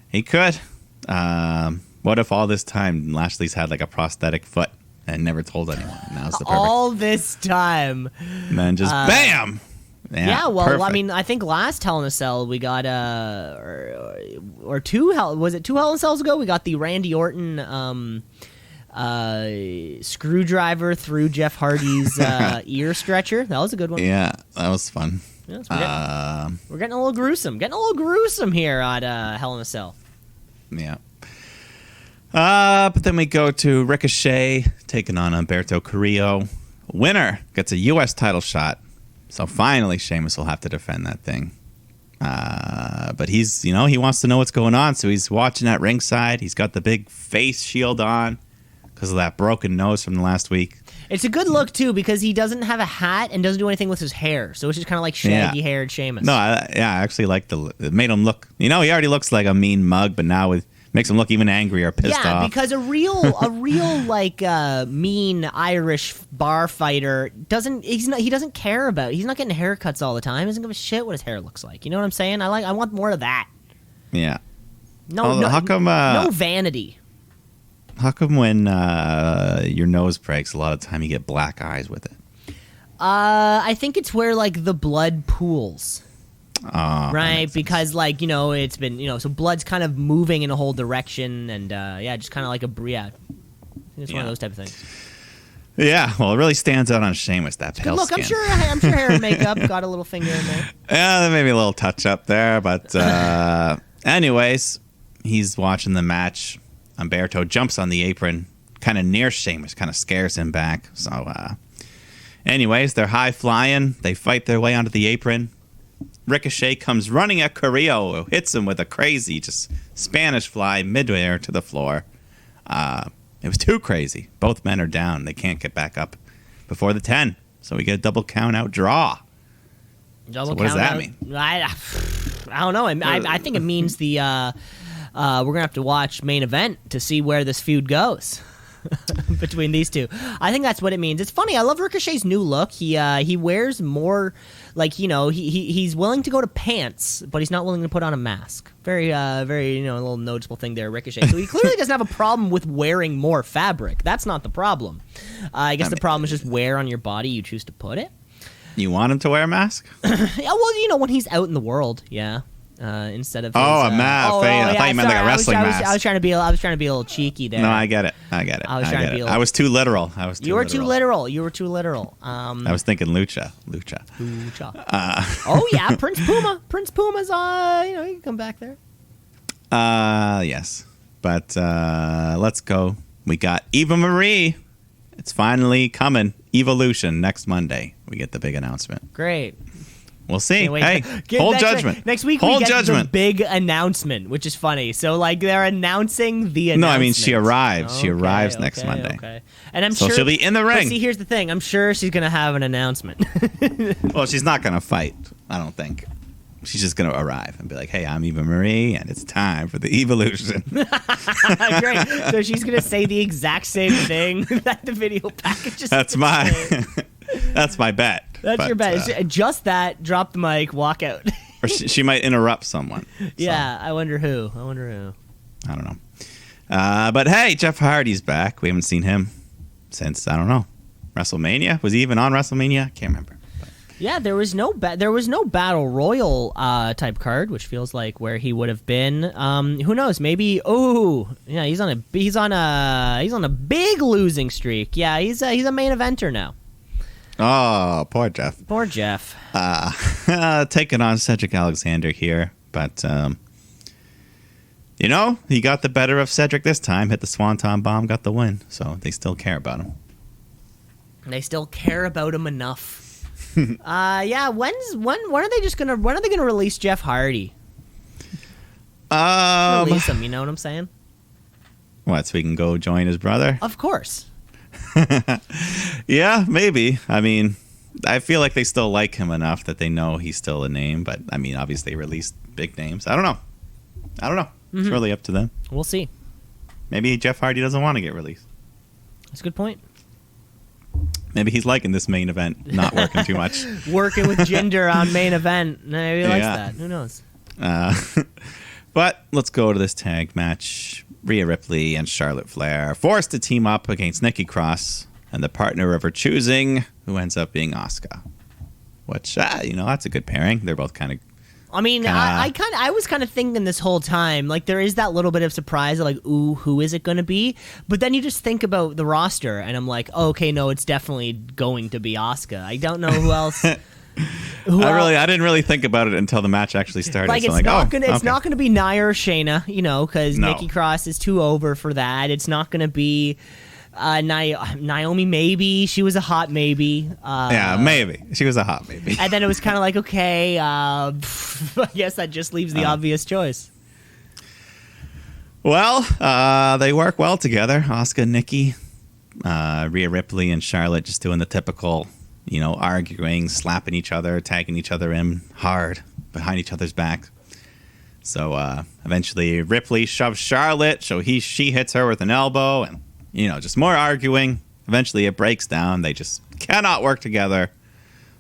He could. What if all this time Lashley's had like a prosthetic foot and never told anyone? Now's the perfect. All this time. And then just bam. Yeah, well, perfect. I mean, I think last Hell in a Cell we got or two Hell in a Cells ago we got the Randy Orton screwdriver through Jeff Hardy's ear stretcher. That was a good one. Yeah, that was fun. Yes, we're getting a little gruesome. Getting a little gruesome here at Hell in a Cell. Yeah. But then we go to Ricochet taking on Humberto Carrillo. Winner gets a U.S. title shot. So finally, Sheamus will have to defend that thing. But he's, he wants to know what's going on. So he's watching at ringside. He's got the big face shield on because of that broken nose from the last week. It's a good look, too, because he doesn't have a hat and doesn't do anything with his hair. So it's just kind of like shaggy-haired Sheamus. No, I actually like it made him look, he already looks like a mean mug, but now makes him look even angrier, pissed off. Yeah, because a real like mean Irish bar fighter he doesn't care about. He's not getting haircuts all the time. He doesn't give a shit what his hair looks like. You know what I'm saying? I want more of that. Yeah. How come no vanity? How come when your nose breaks, a lot of time you get black eyes with it? I think it's where like the blood pools. Right, because it's been so blood's kind of moving in a whole direction, and just kind of like it's one of those type of things. Yeah, well, it really stands out on Sheamus, that pale Look, skin. I'm sure hair and makeup got a little finger in there. Yeah, maybe a little touch up there, but anyways, he's watching the match. Humberto jumps on the apron, kind of near Sheamus, kind of scares him back. So, anyways, they're high flying. They fight their way onto the apron. Ricochet comes running at Carrillo, who hits him with a crazy, just Spanish fly midway to the floor. It was too crazy. Both men are down. They can't get back up before the 10. So we get a double count-out draw. What does that mean? I don't know. I think it means the we're going to have to watch main event to see where this feud goes. Between these two, I think that's what it means. It's funny. I love Ricochet's new look. He wears more, he's willing to go to pants, but he's not willing to put on a mask. Very a little noticeable thing there, Ricochet. So he clearly doesn't have a problem with wearing more fabric. That's not the problem. I guess the problem is just where on your body you choose to put it. You want him to wear a mask? Yeah, well, when he's out in the world, yeah. instead of. Oh, a mat. I thought you meant like a wrestling mask. I was trying to be a little cheeky there. No, I get it. I was trying to be. I was too literal. You were too literal. I was thinking lucha. Oh yeah, Prince Puma. Prince Puma's he can come back there. Yes, but let's go. We got Eva Marie. It's finally coming. Evolution next Monday. We get the big announcement. Great. We'll see. Hey, hold judgment. Next week we get the big announcement, which is funny. So, like, they're announcing the announcement. No, I mean, she arrives. Okay, she arrives next Monday. Okay. And I'm sure she'll be in the ring. But see, here's the thing. I'm sure she's going to have an announcement. Well, she's not going to fight, I don't think. She's just going to arrive and be like, hey, I'm Eva Marie, and it's time for the evolution. Great. So she's going to say the exact same thing that the video package is. That's my bet. That's your bet. Just that, drop the mic, walk out. Or she might interrupt someone. Yeah, I wonder who. I don't know. But hey, Jeff Hardy's back. We haven't seen him since, I don't know, WrestleMania? Was he even on WrestleMania? I can't remember. Yeah, there was no battle royal type card, which feels like where he would have been. Who knows? Maybe. Oh, yeah, he's on a big losing streak. Yeah, he's a main eventer now. Oh, poor Jeff. Taking on Cedric Alexander here, but he got the better of Cedric this time. Hit the Swanton Bomb, got the win. So they still care about him. They still care about him enough. Yeah. When are they gonna release Jeff Hardy? Release him. You know what I'm saying? What? So he can go join his brother? Of course. Yeah, maybe. I mean, I feel like they still like him enough that they know he's still a name. But I mean, obviously, they released big names. I don't know. Mm-hmm. It's really up to them. We'll see. Maybe Jeff Hardy doesn't want to get released. That's a good point. Maybe he's liking this main event, not working too much. Working with Jinder on main event. Maybe he likes that. Who knows? But let's go to this tag match. Rhea Ripley and Charlotte Flair forced to team up against Nikki Cross and the partner of her choosing, who ends up being Asuka. Which, that's a good pairing. They're both kind of... I mean, I was kind of thinking this whole time, like, there is that little bit of surprise of, like, ooh, who is it going to be? But then you just think about the roster, and I'm like, oh, okay, no, it's definitely going to be Asuka. I don't know who else... I didn't really think about it until the match actually started. Like, it's not going to be Nia or Shayna, because Nikki Cross is too over for that. It's not going to be Naomi. Maybe she was a hot maybe. Yeah, maybe she was a hot maybe. And then it was kind of like, okay, I guess that just leaves the obvious choice. Well, they work well together. Asuka, Nikki, Rhea Ripley, and Charlotte just doing the typical. Arguing, slapping each other, tagging each other in hard behind each other's back. So eventually Ripley shoves Charlotte, so she hits her with an elbow, and, just more arguing. Eventually it breaks down. They just cannot work together.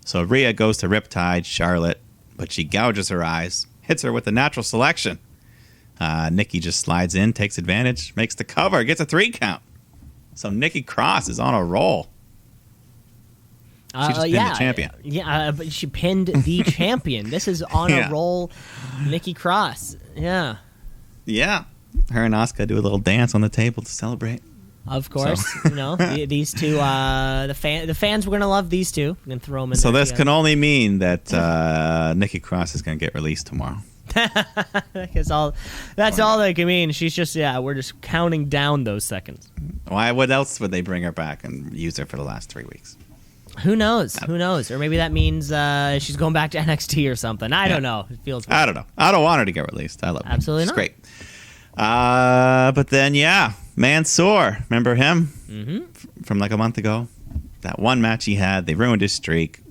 So Rhea goes to riptide Charlotte, but she gouges her eyes, hits her with a natural selection. Nikki just slides in, takes advantage, makes the cover, gets a 3 count. So Nikki Cross is on a roll. She just pinned the champion. Yeah, but she pinned the champion. This is on a roll, Nikki Cross. Yeah. Yeah. Her and Asuka do a little dance on the table to celebrate. Of course. These two, the fans were going to love these two. We're going to throw them in so there this together. Can only mean that Nikki Cross is going to get released tomorrow. That's all that can mean. She's just, we're just counting down those seconds. Why? What else would they bring her back and use her for the last 3 weeks? Who knows? Or maybe that means she's going back to NXT or something. I don't know. It feels weird. I don't know. I don't want her to get released. I love her. Absolutely She's not. Great. But then, Mansoor. Remember him? Mm-hmm. From like a month ago? That one match he had. They ruined his streak.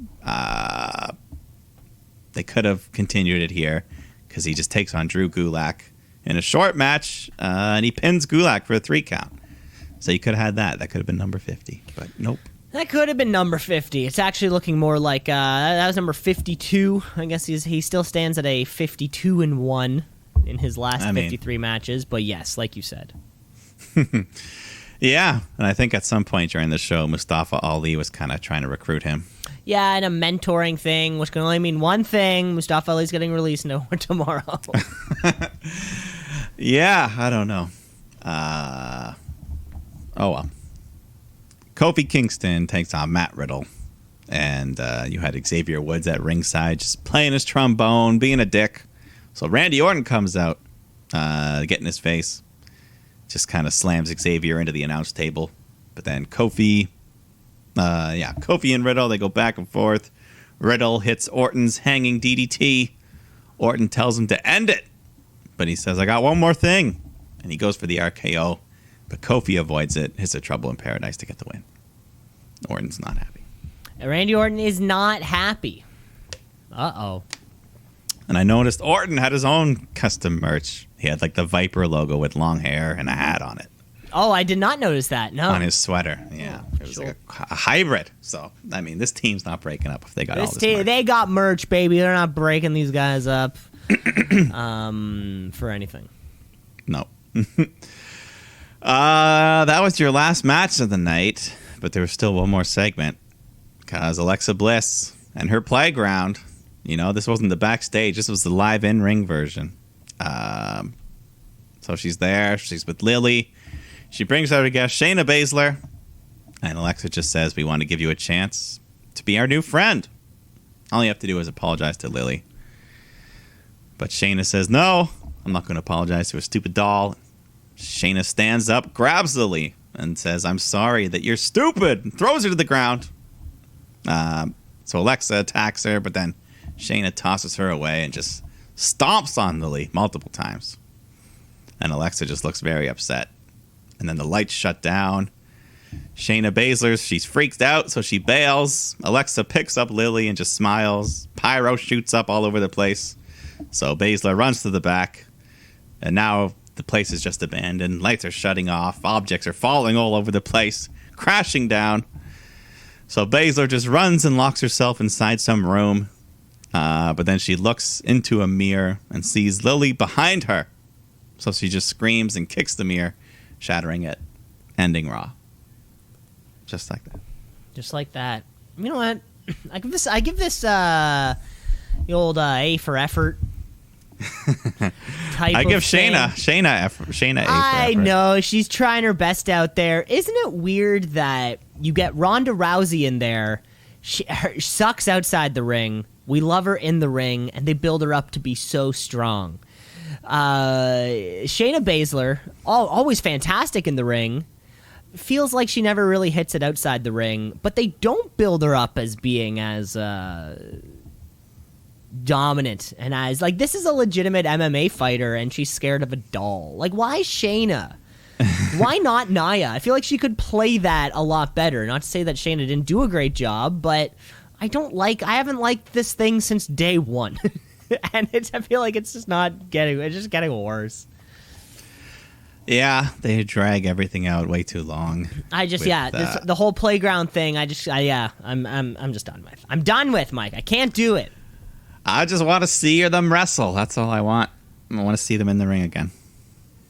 They could have continued it here because he just takes on Drew Gulak in a short match, and he pins Gulak for a 3 count. So you could have had that. That could have been number 50, but nope. That could have been number 50. It's actually looking more like that was number 52. I guess he still stands at a 52-1 in his last 53 matches. But yes, like you said. Yeah, and I think at some point during the show, Mustafa Ali was kind of trying to recruit him. Yeah, and a mentoring thing, which can only mean one thing. Mustafa Ali's getting released tomorrow. Yeah, I don't know. Oh, well. Kofi Kingston takes on Matt Riddle. And you had Xavier Woods at ringside just playing his trombone, being a dick. So Randy Orton comes out, get in his face. Just kind of slams Xavier into the announce table. But then Kofi and Riddle, they go back and forth. Riddle hits Orton's hanging DDT. Orton tells him to end it. But he says, I got one more thing. And he goes for the RKO. But Kofi avoids it, hits a Trouble in Paradise to get the win. Orton's not happy. Randy Orton is not happy. Uh-oh. And I noticed Orton had his own custom merch. He had like the Viper logo with long hair and a hat on it. Oh, I did not notice that. No. On his sweater. Yeah. It was like a hybrid. So, I mean, this team's not breaking up if they got all this merch. They got merch, baby. They're not breaking these guys up for anything. No. That was your last match of the night, but there was still one more segment because Alexa Bliss and her playground, this wasn't the backstage. This was the live in-ring version. So she's there. She's with Lily. She brings out a guest, Shayna Baszler, and Alexa just says, we want to give you a chance to be our new friend. All you have to do is apologize to Lily. But Shayna says, no, I'm not going to apologize to a stupid doll. Shayna stands up, grabs Lily, and says, I'm sorry that you're stupid, and throws her to the ground. So Alexa attacks her, but then Shayna tosses her away and just stomps on Lily multiple times. And Alexa just looks very upset. And then the lights shut down. Shayna Baszler, she's freaked out, so she bails. Alexa picks up Lily and just smiles. Pyro shoots up all over the place. So Baszler runs to the back. And now the place is just abandoned. Lights are shutting off. Objects are falling all over the place, crashing down. So Baszler just runs and locks herself inside some room. But then she looks into a mirror and sees Lily behind her. So she just screams and kicks the mirror, shattering it, ending Raw. Just like that. Just like that. You know what? I give this the old A for effort. I give Shayna A for effort. I know she's trying her best out there. Isn't it weird that you get Ronda Rousey in there? She sucks outside the ring. We love her in the ring, and they build her up to be so strong. Shayna Baszler, always fantastic in the ring, feels like she never really hits it outside the ring, but they don't build her up as being as dominant and as like this is a legitimate MMA fighter and she's scared of a doll. Like, why Shayna? Why not Nia? I feel like she could play that a lot better. Not to say that Shayna didn't do a great job, but I haven't liked this thing since day one. And I feel like it's just getting worse. Yeah, they drag everything out way too long. The whole playground thing. I'm just done with. I'm done with, Mike. I can't do it. I just want to see them wrestle. That's all I want. I want to see them in the ring again.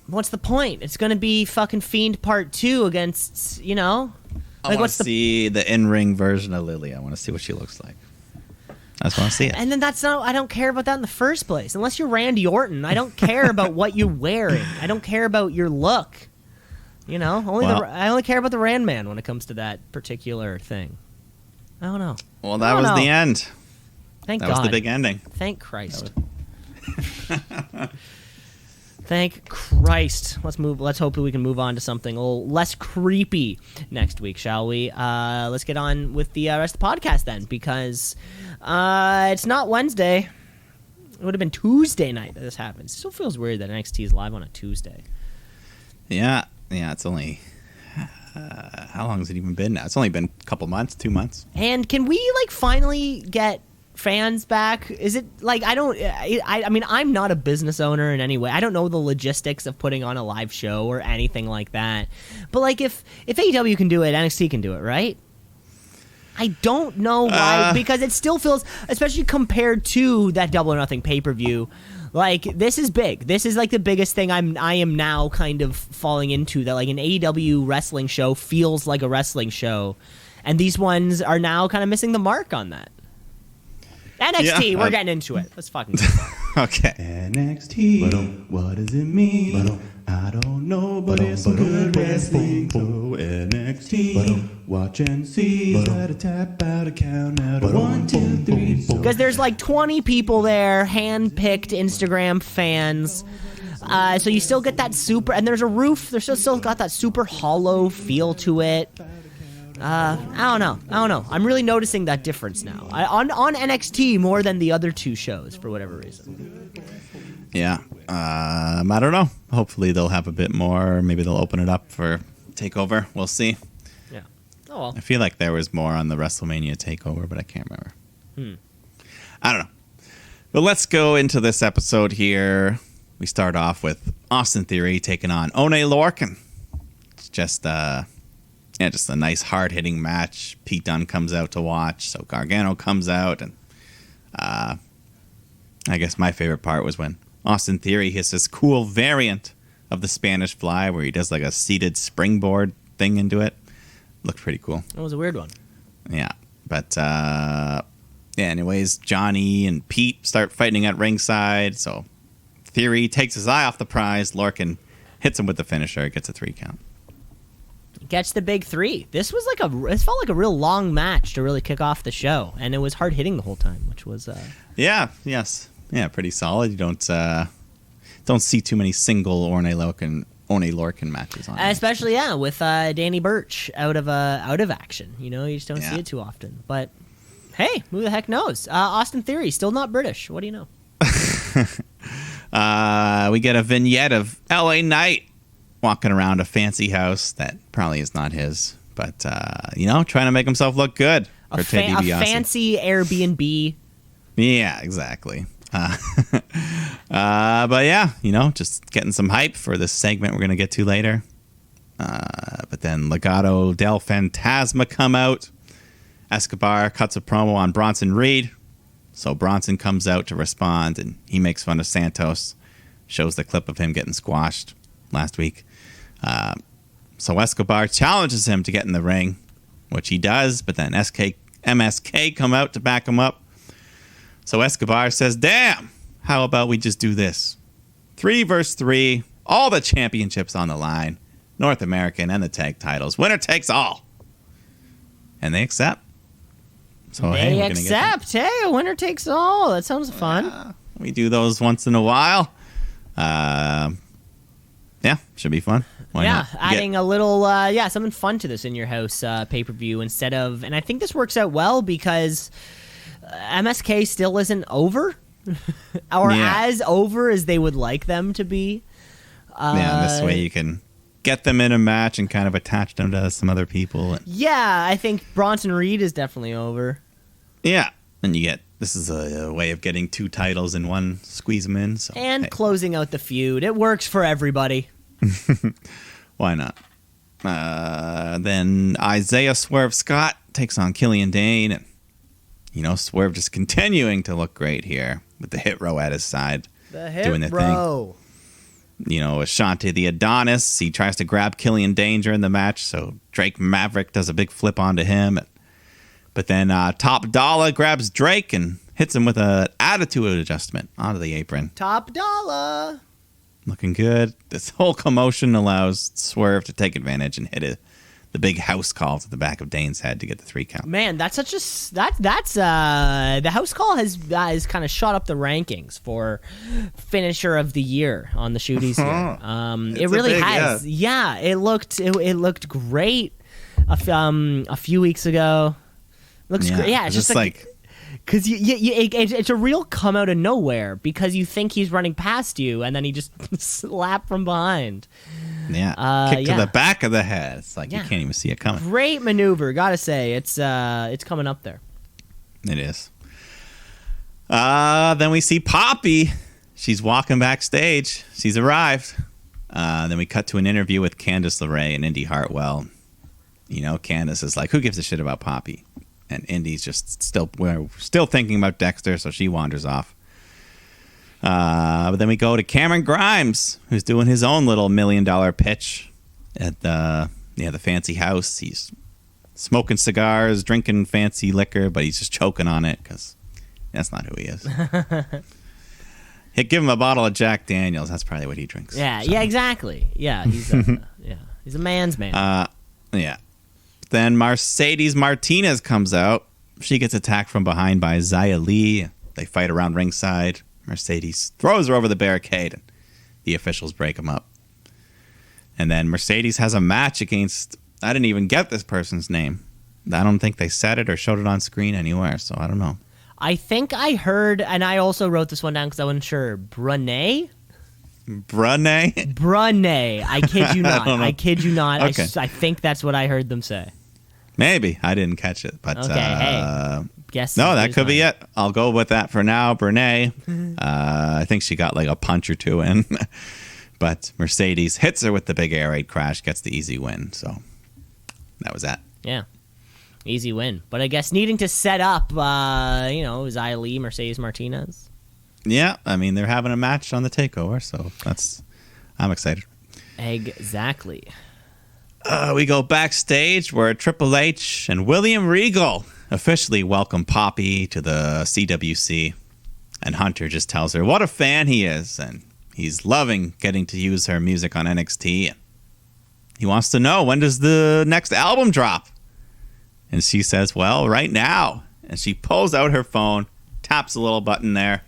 What's the point? It's going to be fucking Fiend Part 2 against, I want to see the in-ring version of Lily. I want to see what she looks like. I just want to see it. And then I don't care about that in the first place. Unless you're Randy Orton, I don't care about what you're wearing. I don't care about your look. I only care about the Rand Man when it comes to that particular thing. I don't know. Well, that was the end. Thank God. That was the big ending. Thank Christ. Thank Christ. Let's hope we can move on to something a little less creepy next week, shall we? Let's get on with the rest of the podcast then, because it's not Wednesday. It would have been Tuesday night that this happens. It still feels weird that NXT is live on a Tuesday. Yeah, it's only... how long has it even been now? It's only been a couple months, 2 months. And can we, finally get fans back? Is it I mean, I'm not a business owner in any way. I don't know the logistics of putting on a live show or anything like that. But if AEW can do it, NXT can do it, right? I don't know why, because it still feels, especially compared to that Double or Nothing pay-per-view, this is big. This is the biggest thing I am now kind of falling into, that an AEW wrestling show feels like a wrestling show. And these ones are now kind of missing the mark on that. NXT, we're getting into it. Let's fucking go. Okay. NXT, what does it mean? I don't know, but it's some good wrestling. So NXT, watch and see. Let a tap out, a count out, 1, 2, 3. Because there's like 20 people there, hand-picked Instagram fans. So you still get that super, and there's a roof. There's still got that super hollow feel to it. I don't know. I'm really noticing that difference now. On NXT more than the other two shows for whatever reason. Yeah. I don't know. Hopefully they'll have a bit more. Maybe they'll open it up for Takeover. We'll see. Yeah. Oh well. I feel like there was more on the WrestleMania Takeover, but I can't remember. I don't know. But let's go into this episode here. We start off with Austin Theory taking on Oney Lorcan. It's just a nice hard-hitting match. Pete Dunne comes out to watch, so Gargano comes out, and I guess my favorite part was when Austin Theory hits this cool variant of the Spanish Fly where he does like a seated springboard thing into it. Looked pretty cool. That was a weird one. Yeah, but anyways, Johnny and Pete start fighting at ringside, so Theory takes his eye off the prize. Lorcan hits him with the finisher, gets a 3 count. Gets the big 3. This felt like a real long match to really kick off the show, and it was hard hitting the whole time, which was pretty solid. You don't see too many single Oney Lorcan matches on, especially with Danny Burch out of action. You know, you just don't see it too often. But hey, who the heck knows? Austin Theory still not British. What do you know? We get a vignette of LA Knight walking around a fancy house that probably is not his, but trying to make himself look good for Ted DiBiase. A fancy Airbnb. Yeah, exactly. But yeah, just getting some hype for this segment we're gonna get to later. But then Legado del Fantasma come out. Escobar cuts a promo on Bronson Reed, so Bronson comes out to respond, and he makes fun of Santos. Shows the clip of him getting squashed last week. So Escobar challenges him to get in the ring, which he does, but then MSK come out to back him up. So Escobar says, damn, how about we just do this? 3 versus 3, all the championships on the line, North American and the tag titles. Winner takes all. And they accept. So they accept. Hey, a winner takes all. That sounds fun. We do those once in a while. Should be fun. Why not? Adding a little, something fun to this in your house pay-per-view instead of, and I think this works out well because MSK still isn't over, or as over as they would like them to be. This way you can get them in a match and kind of attach them to some other people. Yeah, I think Bronson Reed is definitely over. Yeah, and this is a way of getting 2 titles in one, squeeze them in. So, and closing out the feud. It works for everybody. Why not? Then Isaiah Swerve Scott takes on Killian Dane, and Swerve just continuing to look great here with the hit row at his side, doing the thing. Ashante the Adonis, he tries to grab Killian Dane during the match, so Drake Maverick does a big flip onto him, but then Top Dollar grabs Drake and hits him with an attitude adjustment onto the apron. Top Dollar. Looking good. This whole commotion allows Swerve to take advantage and hit the big house call to the back of Dane's head to get the 3 count. Man, that's such a the house call has kind of shot up the rankings for finisher of the year on the Shooties here. It really has. Yeah, it looked great a few weeks ago. Looks great. Yeah, it's just like. Because it's a real come out of nowhere because you think he's running past you and then he just slap from behind. Yeah, kick to the back of the head. It's like you can't even see it coming. Great maneuver, gotta say. It's coming up there. It is. Then we see Poppy. She's walking backstage. She's arrived. Then we cut to an interview with Candice LeRae and Indy Hartwell. Candice is like, who gives a shit about Poppy? And Indy's just still thinking about Dexter, so she wanders off. But then we go to Cameron Grimes, who's doing his own little $1 million pitch at the fancy house. He's smoking cigars, drinking fancy liquor, but he's just choking on it because that's not who he is. Hey, give him a bottle of Jack Daniels. That's probably what he drinks. Yeah, exactly. Yeah, he's a man's man. Yeah. Then Mercedes Martinez comes out. She gets attacked from behind by Xia Li. They fight around ringside. Mercedes throws her over the barricade, and the officials break them up. And then Mercedes has a match against... I didn't even get this person's name. I don't think they said it or showed it on screen anywhere, so I don't know. I think I heard, and I also wrote this one down because I wasn't sure. Brunei? Brunei. I kid you not. I kid you not. Okay. I think that's what I heard them say. Maybe. I didn't catch it. But, okay, hey. Guess no, that could be it. I'll go with that for now. Brunei. I think she got like a punch or two in. But Mercedes hits her with the big air raid crash, gets the easy win. So that was that. Yeah. Easy win. But I guess needing to set up, Xia Li, Mercedes Martinez. Yeah, I mean, they're having a match on the Takeover, so I'm excited. Exactly. We go backstage where Triple H and William Regal officially welcome Poppy to the CWC. And Hunter just tells her what a fan he is, and he's loving getting to use her music on NXT. He wants to know, when does the next album drop? And she says, well, right now. And she pulls out her phone, taps a little button there.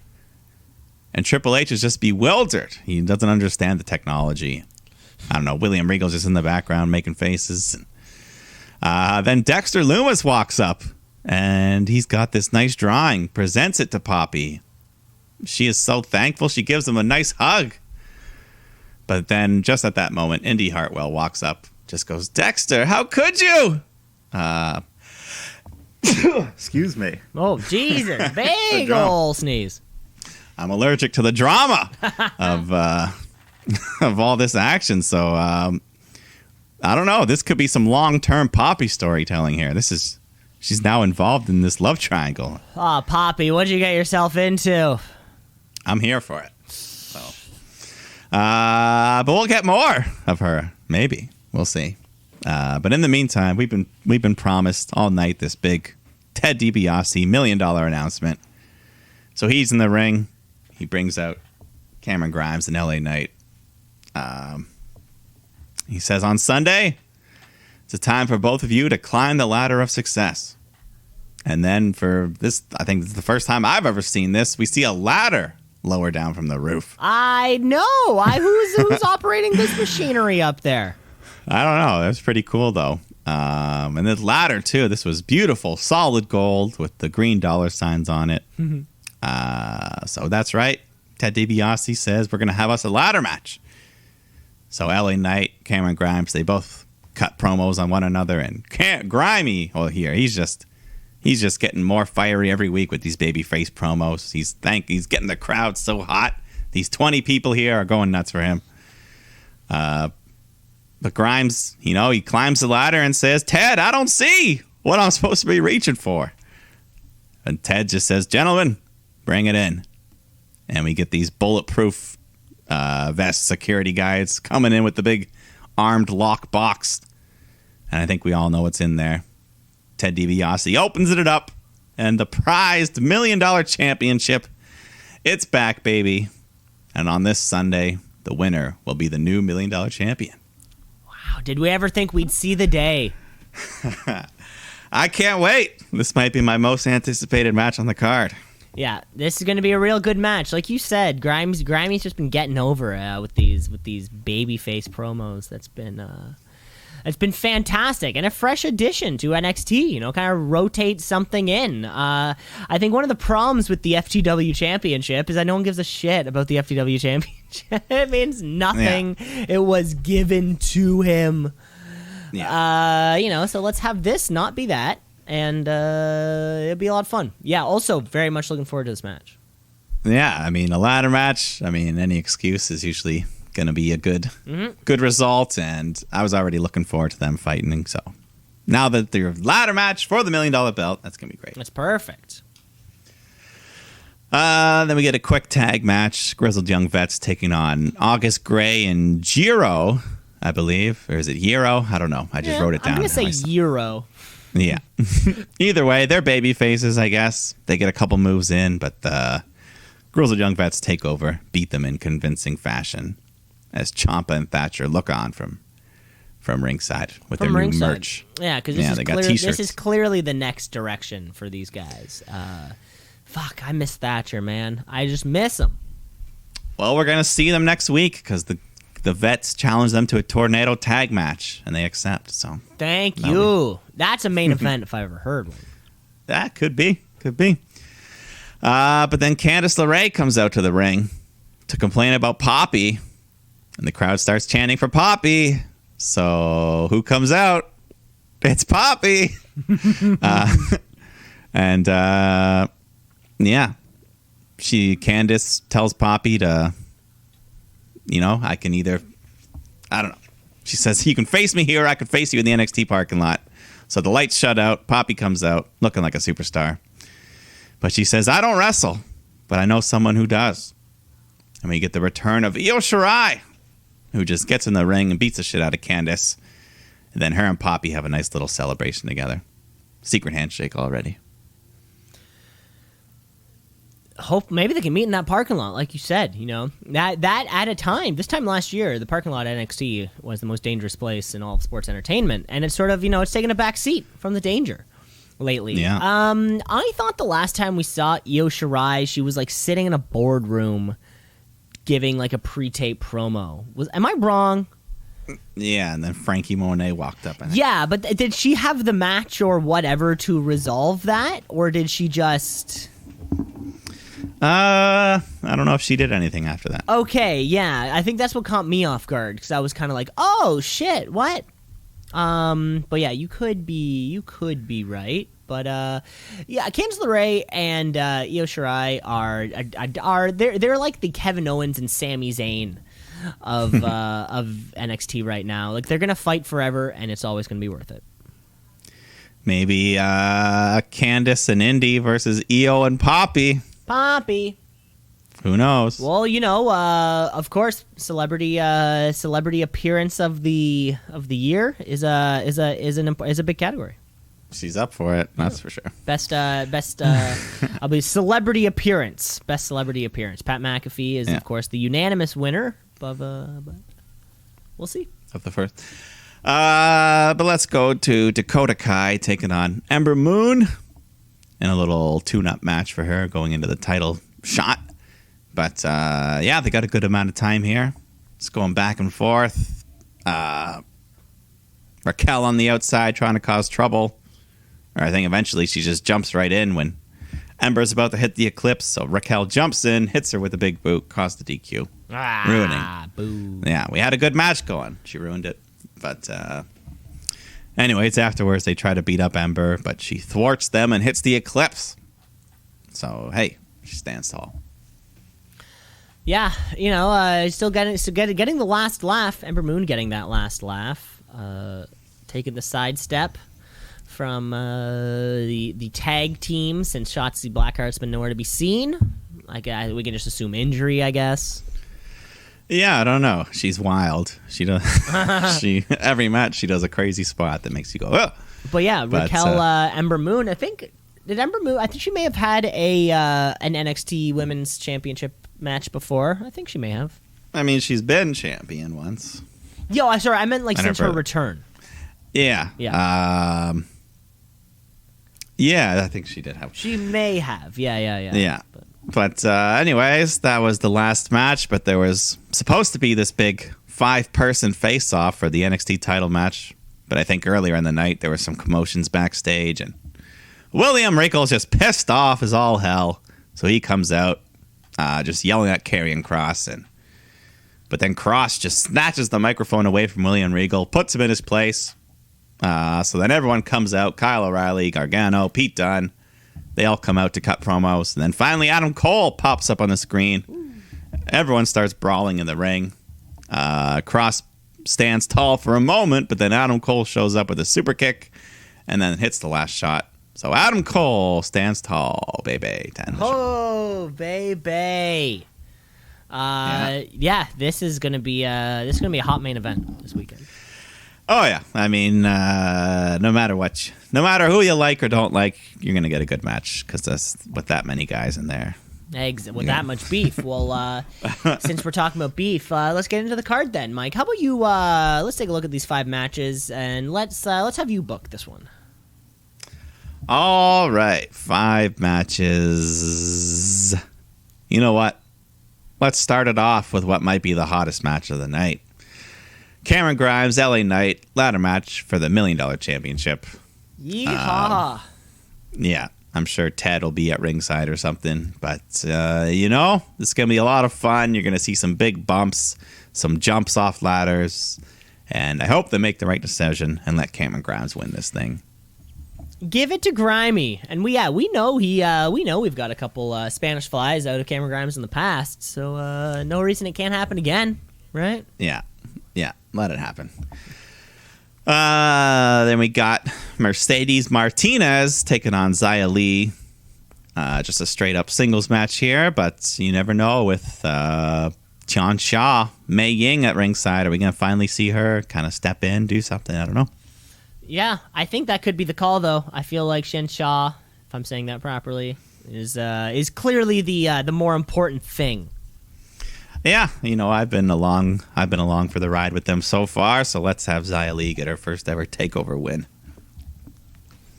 And Triple H is just bewildered. He doesn't understand the technology. I don't know. William Regal's just in the background making faces. Then Dexter Lumis walks up. And he's got this nice drawing. Presents it to Poppy. She is so thankful. She gives him a nice hug. But then just at that moment, Indy Hartwell walks up. Just goes, Dexter, how could you? Excuse me. Oh, Jesus. Big ol' sneeze. I'm allergic to the drama of all this action. So I don't know. This could be some long-term Poppy storytelling here. She's now involved in this love triangle. Oh, Poppy, what'd you get yourself into? I'm here for it. So, but we'll get more of her. Maybe. We'll see. But in the meantime, we've been promised all night this big Ted DiBiase $1 million announcement. So he's in the ring. He brings out Cameron Grimes and LA Knight. He says, on Sunday, it's a time for both of you to climb the ladder of success. And then for this, I think this is the first time I've ever seen this, we see a ladder lower down from the roof. I know. Who's operating this machinery up there? I don't know. That's pretty cool, though. And this ladder, too. This was beautiful. Solid gold with the green dollar signs on it. So that's right. Ted DiBiase says we're going to have us a ladder match. So LA Knight, Cameron Grimes, they both cut promos on one another. And Grimy, well, here, he's just getting more fiery every week with these babyface promos. He's getting the crowd so hot. These 20 people here are going nuts for him. But Grimes, he climbs the ladder and says, Ted, I don't see what I'm supposed to be reaching for. And Ted just says, gentlemen, bring it in. And we get these bulletproof vest security guys coming in with the big armed lock box. And I think we all know what's in there. Ted DiBiase opens it up. And the prized $1 million championship, it's back, baby. And on this Sunday, the winner will be the new $1 million champion. Wow, did we ever think we'd see the day? I can't wait. This might be my most anticipated match on the card. Yeah, this is going to be a real good match. Like you said, Grimey's just been getting over with these babyface promos. That's been it's been fantastic and a fresh addition to NXT. Kind of rotate something in. I think one of the problems with the FTW Championship is that no one gives a shit about the FTW Championship. It means nothing. Yeah. It was given to him. Yeah. So let's have this not be that. And it'll be a lot of fun. Yeah, also very much looking forward to this match. Yeah, I mean, a ladder match, any excuse is usually going to be a good result. And I was already looking forward to them fighting. So now that they're ladder match for the $1 million belt, that's going to be great. That's perfect. Then we get a quick tag match. Grizzled Young Vets taking on August Gray and Jiro, I believe. Or is it Hero? I don't know. I just wrote it down. I'm going to say Euro. Yeah. Either way, they're baby faces, I guess. They get a couple moves in, but the Girls of Young Vets Takeover beat them in convincing fashion as Ciampa and Thatcher look on from ringside with their new merch. Yeah, because this is clearly the next direction for these guys. Fuck, I miss Thatcher, man. I just miss him. Well, we're going to see them next week because the Vets challenge them to a tornado tag match, and they accept. So thank you. That's a main event if I ever heard one. That could be. But then Candice LeRae comes out to the ring to complain about Poppy, and the crowd starts chanting for Poppy. So who comes out? It's Poppy. Candice tells Poppy to, I can either, I don't know. She says, you can face me here, I can face you in the NXT parking lot. So the lights shut out. Poppy comes out looking like a superstar. But she says, I don't wrestle, but I know someone who does. And we get the return of Io Shirai, who just gets in the ring and beats the shit out of Candice. And then her and Poppy have a nice little celebration together. Secret handshake already. Hope maybe they can meet in that parking lot, like you said. That at a time, this time last year, the parking lot at NXT was the most dangerous place in all of sports entertainment, and it's sort of it's taken a back seat from the danger lately. Yeah. I thought the last time we saw Io Shirai, she was like sitting in a boardroom, giving like a pre-tape promo. Am I wrong? Yeah, and then Frankie Monet walked up. Yeah, but did she have the match or whatever to resolve that, or did she just? I don't know if she did anything after that. Okay, yeah. I think that's what caught me off guard because I was kind of like, "Oh shit, what?" But yeah, you could be right. But yeah, Candice LeRae and Io Shirai are they're like the Kevin Owens and Sami Zayn of NXT right now. Like they're gonna fight forever, and it's always gonna be worth it. Maybe Candice and Indy versus Io and Poppy. Who knows? Well, of course, celebrity appearance of the year is a big category. She's up for it, that's for sure. Best I'll be celebrity appearance. Best celebrity appearance. Pat McAfee is of course the unanimous winner but we'll see. Of the first. But let's go to Dakota Kai taking on Ember Moon in a little tune-up match for her going into the title shot. But, they got a good amount of time here. It's going back and forth. Raquel on the outside trying to cause trouble. Or I think eventually she just jumps right in when Ember's about to hit the Eclipse. So Raquel jumps in, hits her with a big boot, caused the DQ. Ruining. Boo. Yeah, we had a good match going. She ruined it. But anyways, afterwards they try to beat up Ember, but she thwarts them and hits the Eclipse. So, hey, she stands tall. Yeah, still getting the last laugh. Ember Moon getting that last laugh. Taking the sidestep from the tag team since Shotzi Blackheart's been nowhere to be seen. We can just assume injury, I guess. Yeah, I don't know. She's wild. She does. Every match she does a crazy spot that makes you go, oh. But yeah, Raquel Ember Moon. I think she may have had an NXT Women's Championship match before. I think she may have. I mean, she's been champion once. Yo, I meant since her return. Yeah. Yeah. Yeah, I think she did have. She may have. Yeah. Yeah. But anyways, that was the last match, but there was supposed to be this big 5-person face-off for the NXT title match. But I think earlier in the night, there were some commotions backstage, and William Regal's just pissed off as all hell. So he comes out, just yelling at Karrion Kross, but then Kross just snatches the microphone away from William Regal, puts him in his place. So then everyone comes out, Kyle O'Reilly, Gargano, Pete Dunne. They all come out to cut promos. And then finally Adam Cole pops up on the screen. Everyone starts brawling in the ring. Kross stands tall for a moment, but then Adam Cole shows up with a super kick and then hits the last shot. So Adam Cole stands tall, baby. Oh, baby. Yeah, this is gonna be a hot main event this weekend. Oh yeah, I mean, no matter who you like or don't like, you're gonna get a good match because that's with that many guys in there. Eggs with that much beef. Well, since we're talking about beef, let's get into the card then, Mike. How about you? Let's take a look at these 5 matches and let's have you book this one. All right, 5 matches. You know what? Let's start it off with what might be the hottest match of the night. Cameron Grimes, LA Knight, ladder match for the $1 Million Championship. Yeehaw! Yeah, I'm sure Ted will be at ringside or something. But, you know, this is going to be a lot of fun. You're going to see some big bumps, some jumps off ladders. And I hope they make the right decision and let Cameron Grimes win this thing. Give it to Grimey, and we know we've got a couple Spanish flies out of Cameron Grimes in the past, so no reason it can't happen again, right? Yeah, let it happen. Then we got Mercedes Martinez taking on Xia Li. Just a straight up singles match here, but you never know with Tian Sha, Mei Ying at ringside. Are we gonna finally see her kind of step in, do something? I don't know. Yeah, I think that could be the call, though. I feel like Shen Sha, if I'm saying that properly, is clearly the more important thing. Yeah, you know, I've been along for the ride with them so far. So let's have Xia Li get her first ever takeover win.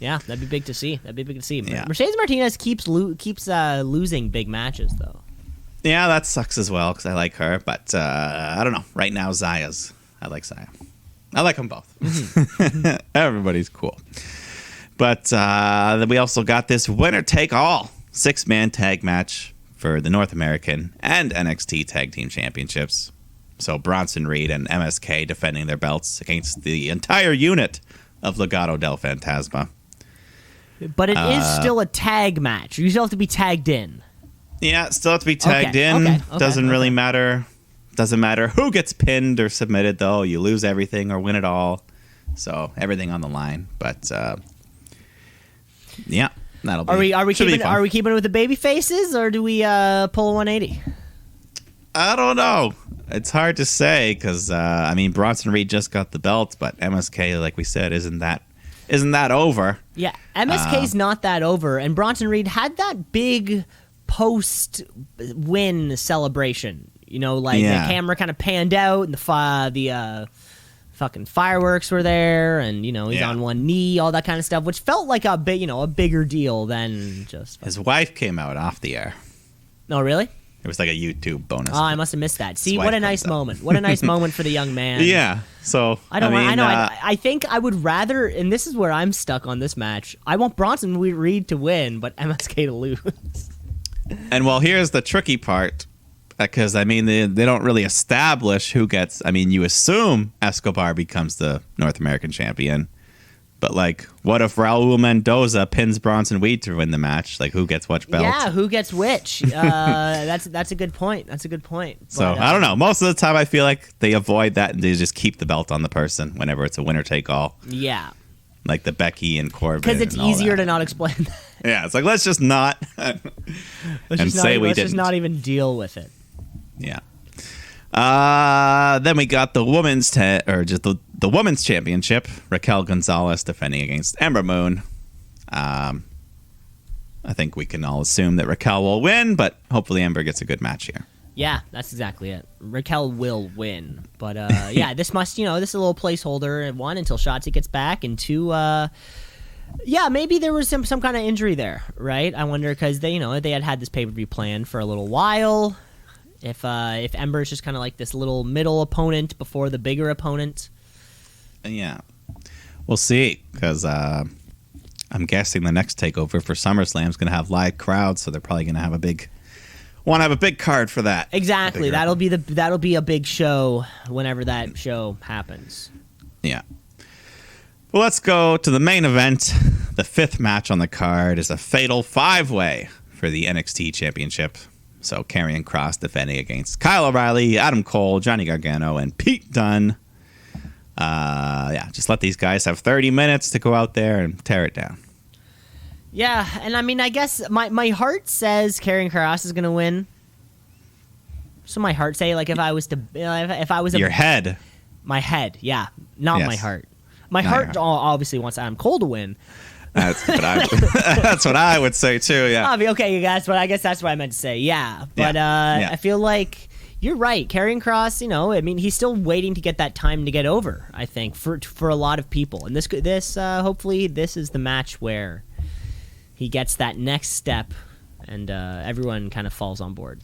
Yeah, that'd be big to see. Yeah. Mercedes Martinez keeps losing big matches, though. Yeah, that sucks as well because I like her, but I don't know. Right now, I like Xia. I like them both. Everybody's cool. But then we also got this winner-take-all 6-man tag match for the North American and NXT Tag Team Championships. So Bronson Reed and MSK defending their belts against the entire unit of Legado del Fantasma. But it is still a tag match. You still have to be tagged in. Yeah, still have to be tagged in. Okay, Doesn't really matter. Doesn't matter who gets pinned or submitted, though. You lose everything or win it all. So everything on the line. But yeah, that'll be. Are we keeping it with the baby faces, or do we pull a 180? I don't know. It's hard to say because I mean Bronson Reed just got the belt, but MSK, like we said, isn't that over? Yeah, MSK's not that over, and Bronson Reed had that big post-win celebration. You know, like the camera kind of panned out, and the fucking fireworks were there, and you know he's on one knee, all that kind of stuff, which felt like a bigger deal than just. His wife came out off the air. Oh, really? It was like a YouTube bonus. Oh, I must have missed that. See, what a nice moment! What a nice moment for the young man. Yeah. So I know. I think I would rather, and this is where I'm stuck on this match. I want Bronson Reed to win, but MSK to lose. And well, here's the tricky part. Because, I mean, they don't really establish who gets... I mean, you assume Escobar becomes the North American champion. But, like, what if Raul Mendoza pins Bronson Reed to win the match? Like, who gets which belt? Yeah, who gets which? That's a good point. But, so, I don't know. Most of the time, I feel like they avoid that and they just keep the belt on the person whenever it's a winner-take-all. Yeah. Like the Becky and Corbin. Because it's easier to not explain that. Yeah, it's like, let's just not... Let's just not even deal with it. Yeah. Then we got the women's the women's championship. Raquel Gonzalez defending against Ember Moon. I think we can all assume that Raquel will win, but hopefully Ember gets a good match here. Yeah, that's exactly it. Raquel will win, but yeah, this is a little placeholder. 1, until Shotzi gets back, and 2, yeah, maybe there was some kind of injury there, right? I wonder because they had this pay-per-view planned for a little while. If Ember is just kind of like this little middle opponent before the bigger opponent. Yeah. We'll see, because I'm guessing the next takeover for SummerSlam is going to have live crowds, so they're probably going to have a big card for that. Exactly. That'll be a big show whenever that show happens. Yeah. Well, let's go to the main event. The 5th match on the card is a fatal 5-way for the NXT Championship. So Karrion Kross defending against Kyle O'Reilly, Adam Cole, Johnny Gargano, and Pete Dunne. Yeah, just let these guys have 30 minutes to go out there and tear it down. Yeah, and I mean, I guess my heart says Karrion Kross is going to win. So my heart say, like, if I was your head. My head, yeah, not my Yes. heart. My Not heart your heart. obviously wants Adam Cole to win. That's what I that's what I would say too. Yeah. Okay, you guys, but I guess that's what I meant to say. Yeah, but Yeah. I feel like you're right. Karrion Kross, I mean, he's still waiting to get that time to get over. I think for a lot of people, and this hopefully this is the match where he gets that next step, and everyone kind of falls on board.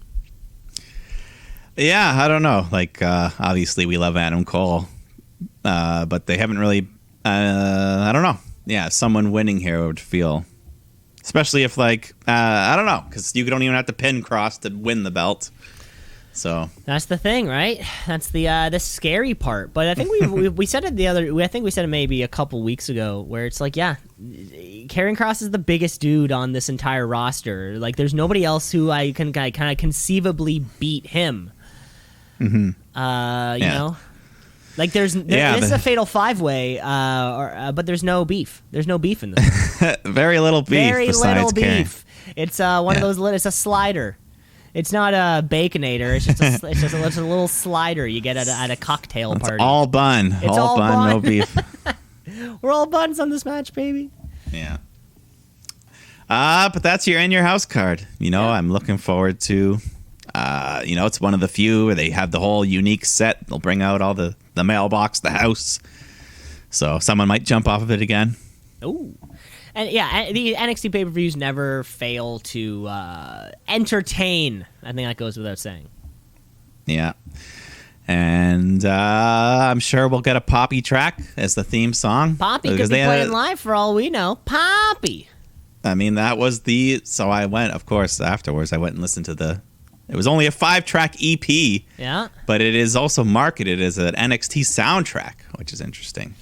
Yeah, I don't know. Like, obviously, we love Adam Cole, but they haven't really. I don't know. Yeah, someone winning here would feel, especially if I don't know, because you don't even have to pin Cross to win the belt. So that's the thing, right? That's the scary part. But I think we said it I think we said it maybe a couple weeks ago, where it's like, yeah, Karrion Kross is the biggest dude on this entire roster. Like, there's nobody else who I kind of conceivably beat him. Mm-hmm. You know, like this is a fatal 5-way, but there's no beef. There's no beef in this. very little beef. Very little Karrion. beef. It's one of those. It's a slider. It's not a baconator. It's just a little slider you get at a cocktail party. It's all bun. It's all bun, bun. no beef. We're all buns on this match, baby. Yeah. But that's your in your house card. I'm looking forward to. It's one of the few where they have the whole unique set. They'll bring out all the mailbox, the house. So someone might jump off of it again. Ooh. And yeah, the NXT pay-per-views never fail to entertain. I think that goes without saying. Yeah. And I'm sure we'll get a Poppy track as the theme song. Poppy could be playing live for all we know. Poppy. I mean, that was so I went, of course, afterwards, I went and listened to it was only a 5-track EP. Yeah. But it is also marketed as an NXT soundtrack, which is interesting.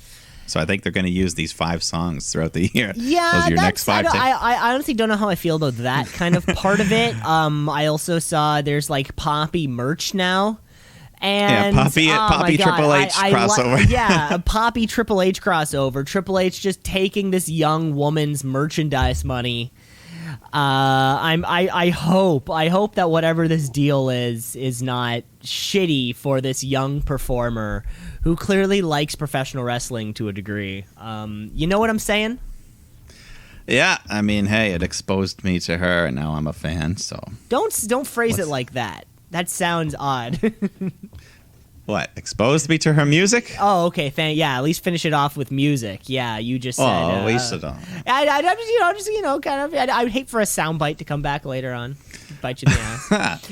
So I think they're going to use these 5 songs throughout the year. Yeah, those are your next 5. I honestly don't know how I feel about that kind of part of it. I also saw there's like Poppy merch now. And Poppy Triple H crossover. Yeah, a Poppy Triple H crossover. Triple H just taking this young woman's merchandise money. I hope that whatever this deal is not shitty for this young performer who clearly likes professional wrestling to a degree. You know what I'm saying? Yeah, I mean, hey, it exposed me to her, and now I'm a fan. So don't phrase it like that. That sounds odd. What? Exposed me to her music? Oh, okay. Yeah, at least finish it off with music. Yeah, you just said. Oh, we should. I would hate for a soundbite to come back later on, bite you in the ass.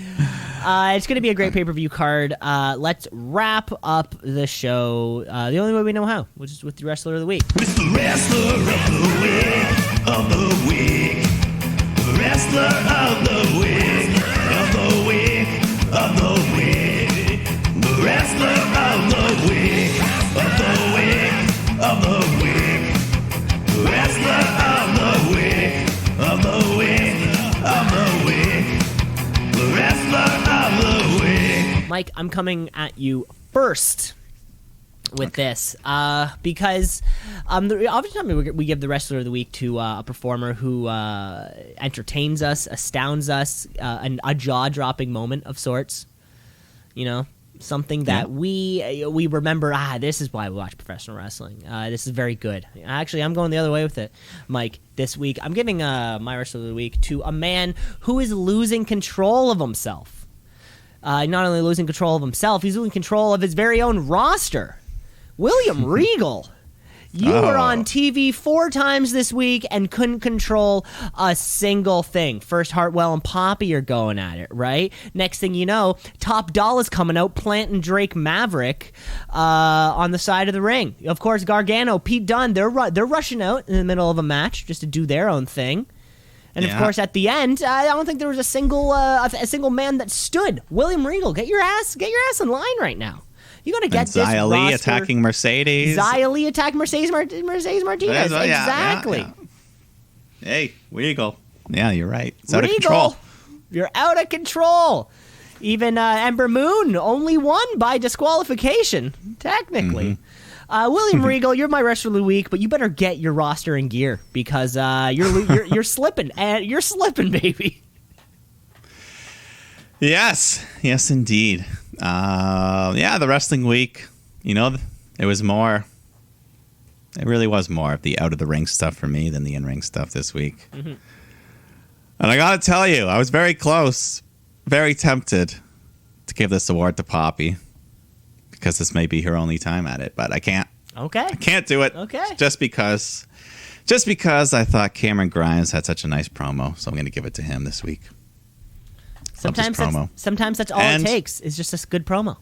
It's going to be a great pay-per-view card. Let's wrap up the show the only way we know how, which is with the wrestler of the week. With the wrestler of the week, wrestler of the week, of the week, of the week, the wrestler of the week, of the week, of the week, wrestler of the week, of the week, of the week, the wrestler of the week. Mike, I'm coming at you first with this because obviously we give the wrestler of the week to a performer who entertains us, astounds us, a jaw-dropping moment of sorts, something that we remember. This is why we watch professional wrestling. This is very good. Actually, I'm going the other way with it, Mike. This week I'm giving my wrestler of the week to a man who is losing control of himself. Not only losing control of himself, he's losing control of his very own roster. William Regal, you were on TV 4 times this week and couldn't control a single thing. First, Hartwell and Poppy are going at it, right? Next thing you know, Top Dolla's coming out, planting Drake Maverick on the side of the ring. Of course, Gargano, Pete Dunne, they're rushing out in the middle of a match just to do their own thing. And of course, at the end, I don't think there was a single man that stood. William Regal, get your ass in line right now. You got to get this Xia Li roster. attacking Mercedes. Xia Li attacking Mercedes Martinez. Exactly. Yeah. Hey, Regal. Yeah, you're right. It's Regal, out of control. You're out of control. Even Ember Moon only won by disqualification, technically. William Regal, you're my wrestler of the week, but you better get your roster in gear because you're slipping, and you're slipping, baby. Yes, indeed. The wrestling week. You know, it was more. It really was more of the out of the ring stuff for me than the in ring stuff this week. Mm-hmm. And I gotta tell you, I was very close, very tempted to give this award to Poppy because this may be her only time at it, but I can't. Okay. I can't do it. Okay. Just because I thought Cameron Grimes had such a nice promo, so I'm going to give it to him this week. Sometimes that's all it takes is just a good promo.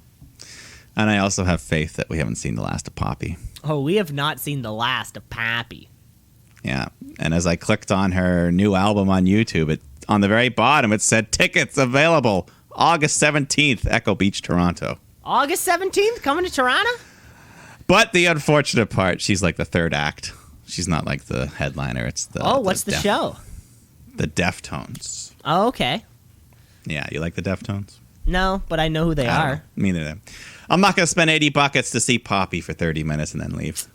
And I also have faith that we haven't seen the last of Poppy. Oh, we have not seen the last of Poppy. Yeah. And as I clicked on her new album on YouTube, on the very bottom, it said tickets available August 17th, Echo Beach, Toronto. August 17th, coming to Toronto? But the unfortunate part, she's like the third act. She's not like the headliner. It's the what's the show? The Deftones. Oh, okay. Yeah, you like the Deftones? No, but I know who they are. Me neither. I'm not going to spend $80 to see Poppy for 30 minutes and then leave.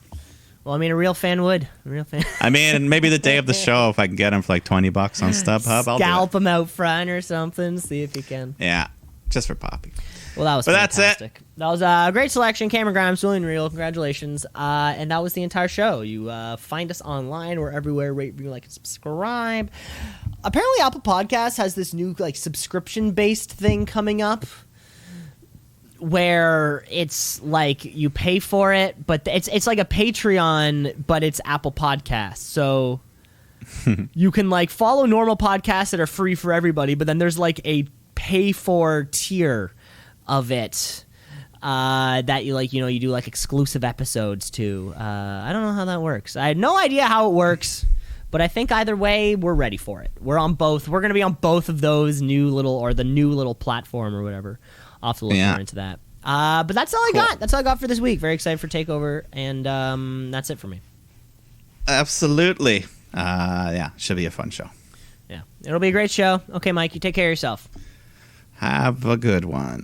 Well, I mean, a real fan would. A real fan. I mean, maybe the day of the show, if I can get them for like $20 on StubHub, I'll scalp them out front or something. See if you can. Yeah, just for Poppy. Well, that was fantastic. That's it. That was a great selection. Cameron Grimes, William Real, congratulations. And that was the entire show. You find us online. We're everywhere. Rate, review, like, and subscribe. Apparently, Apple Podcasts has this new like subscription-based thing coming up, where it's like you pay for it, but it's like a Patreon, but it's Apple Podcasts. So you can like follow normal podcasts that are free for everybody, but then there's like a pay for tier of it that you like, you do like exclusive episodes to. I don't know how that works. I had no idea how it works, but I think either way we're ready for it. We're on both. We're going to be on both of those the new little platform or whatever. I'll have to look more into that. But that's all I got. That's all I got for this week. Very excited for Takeover, and that's it for me. Absolutely. Yeah, should be a fun show. Yeah, it'll be a great show. Okay, Mike, you take care of yourself. Have a good one.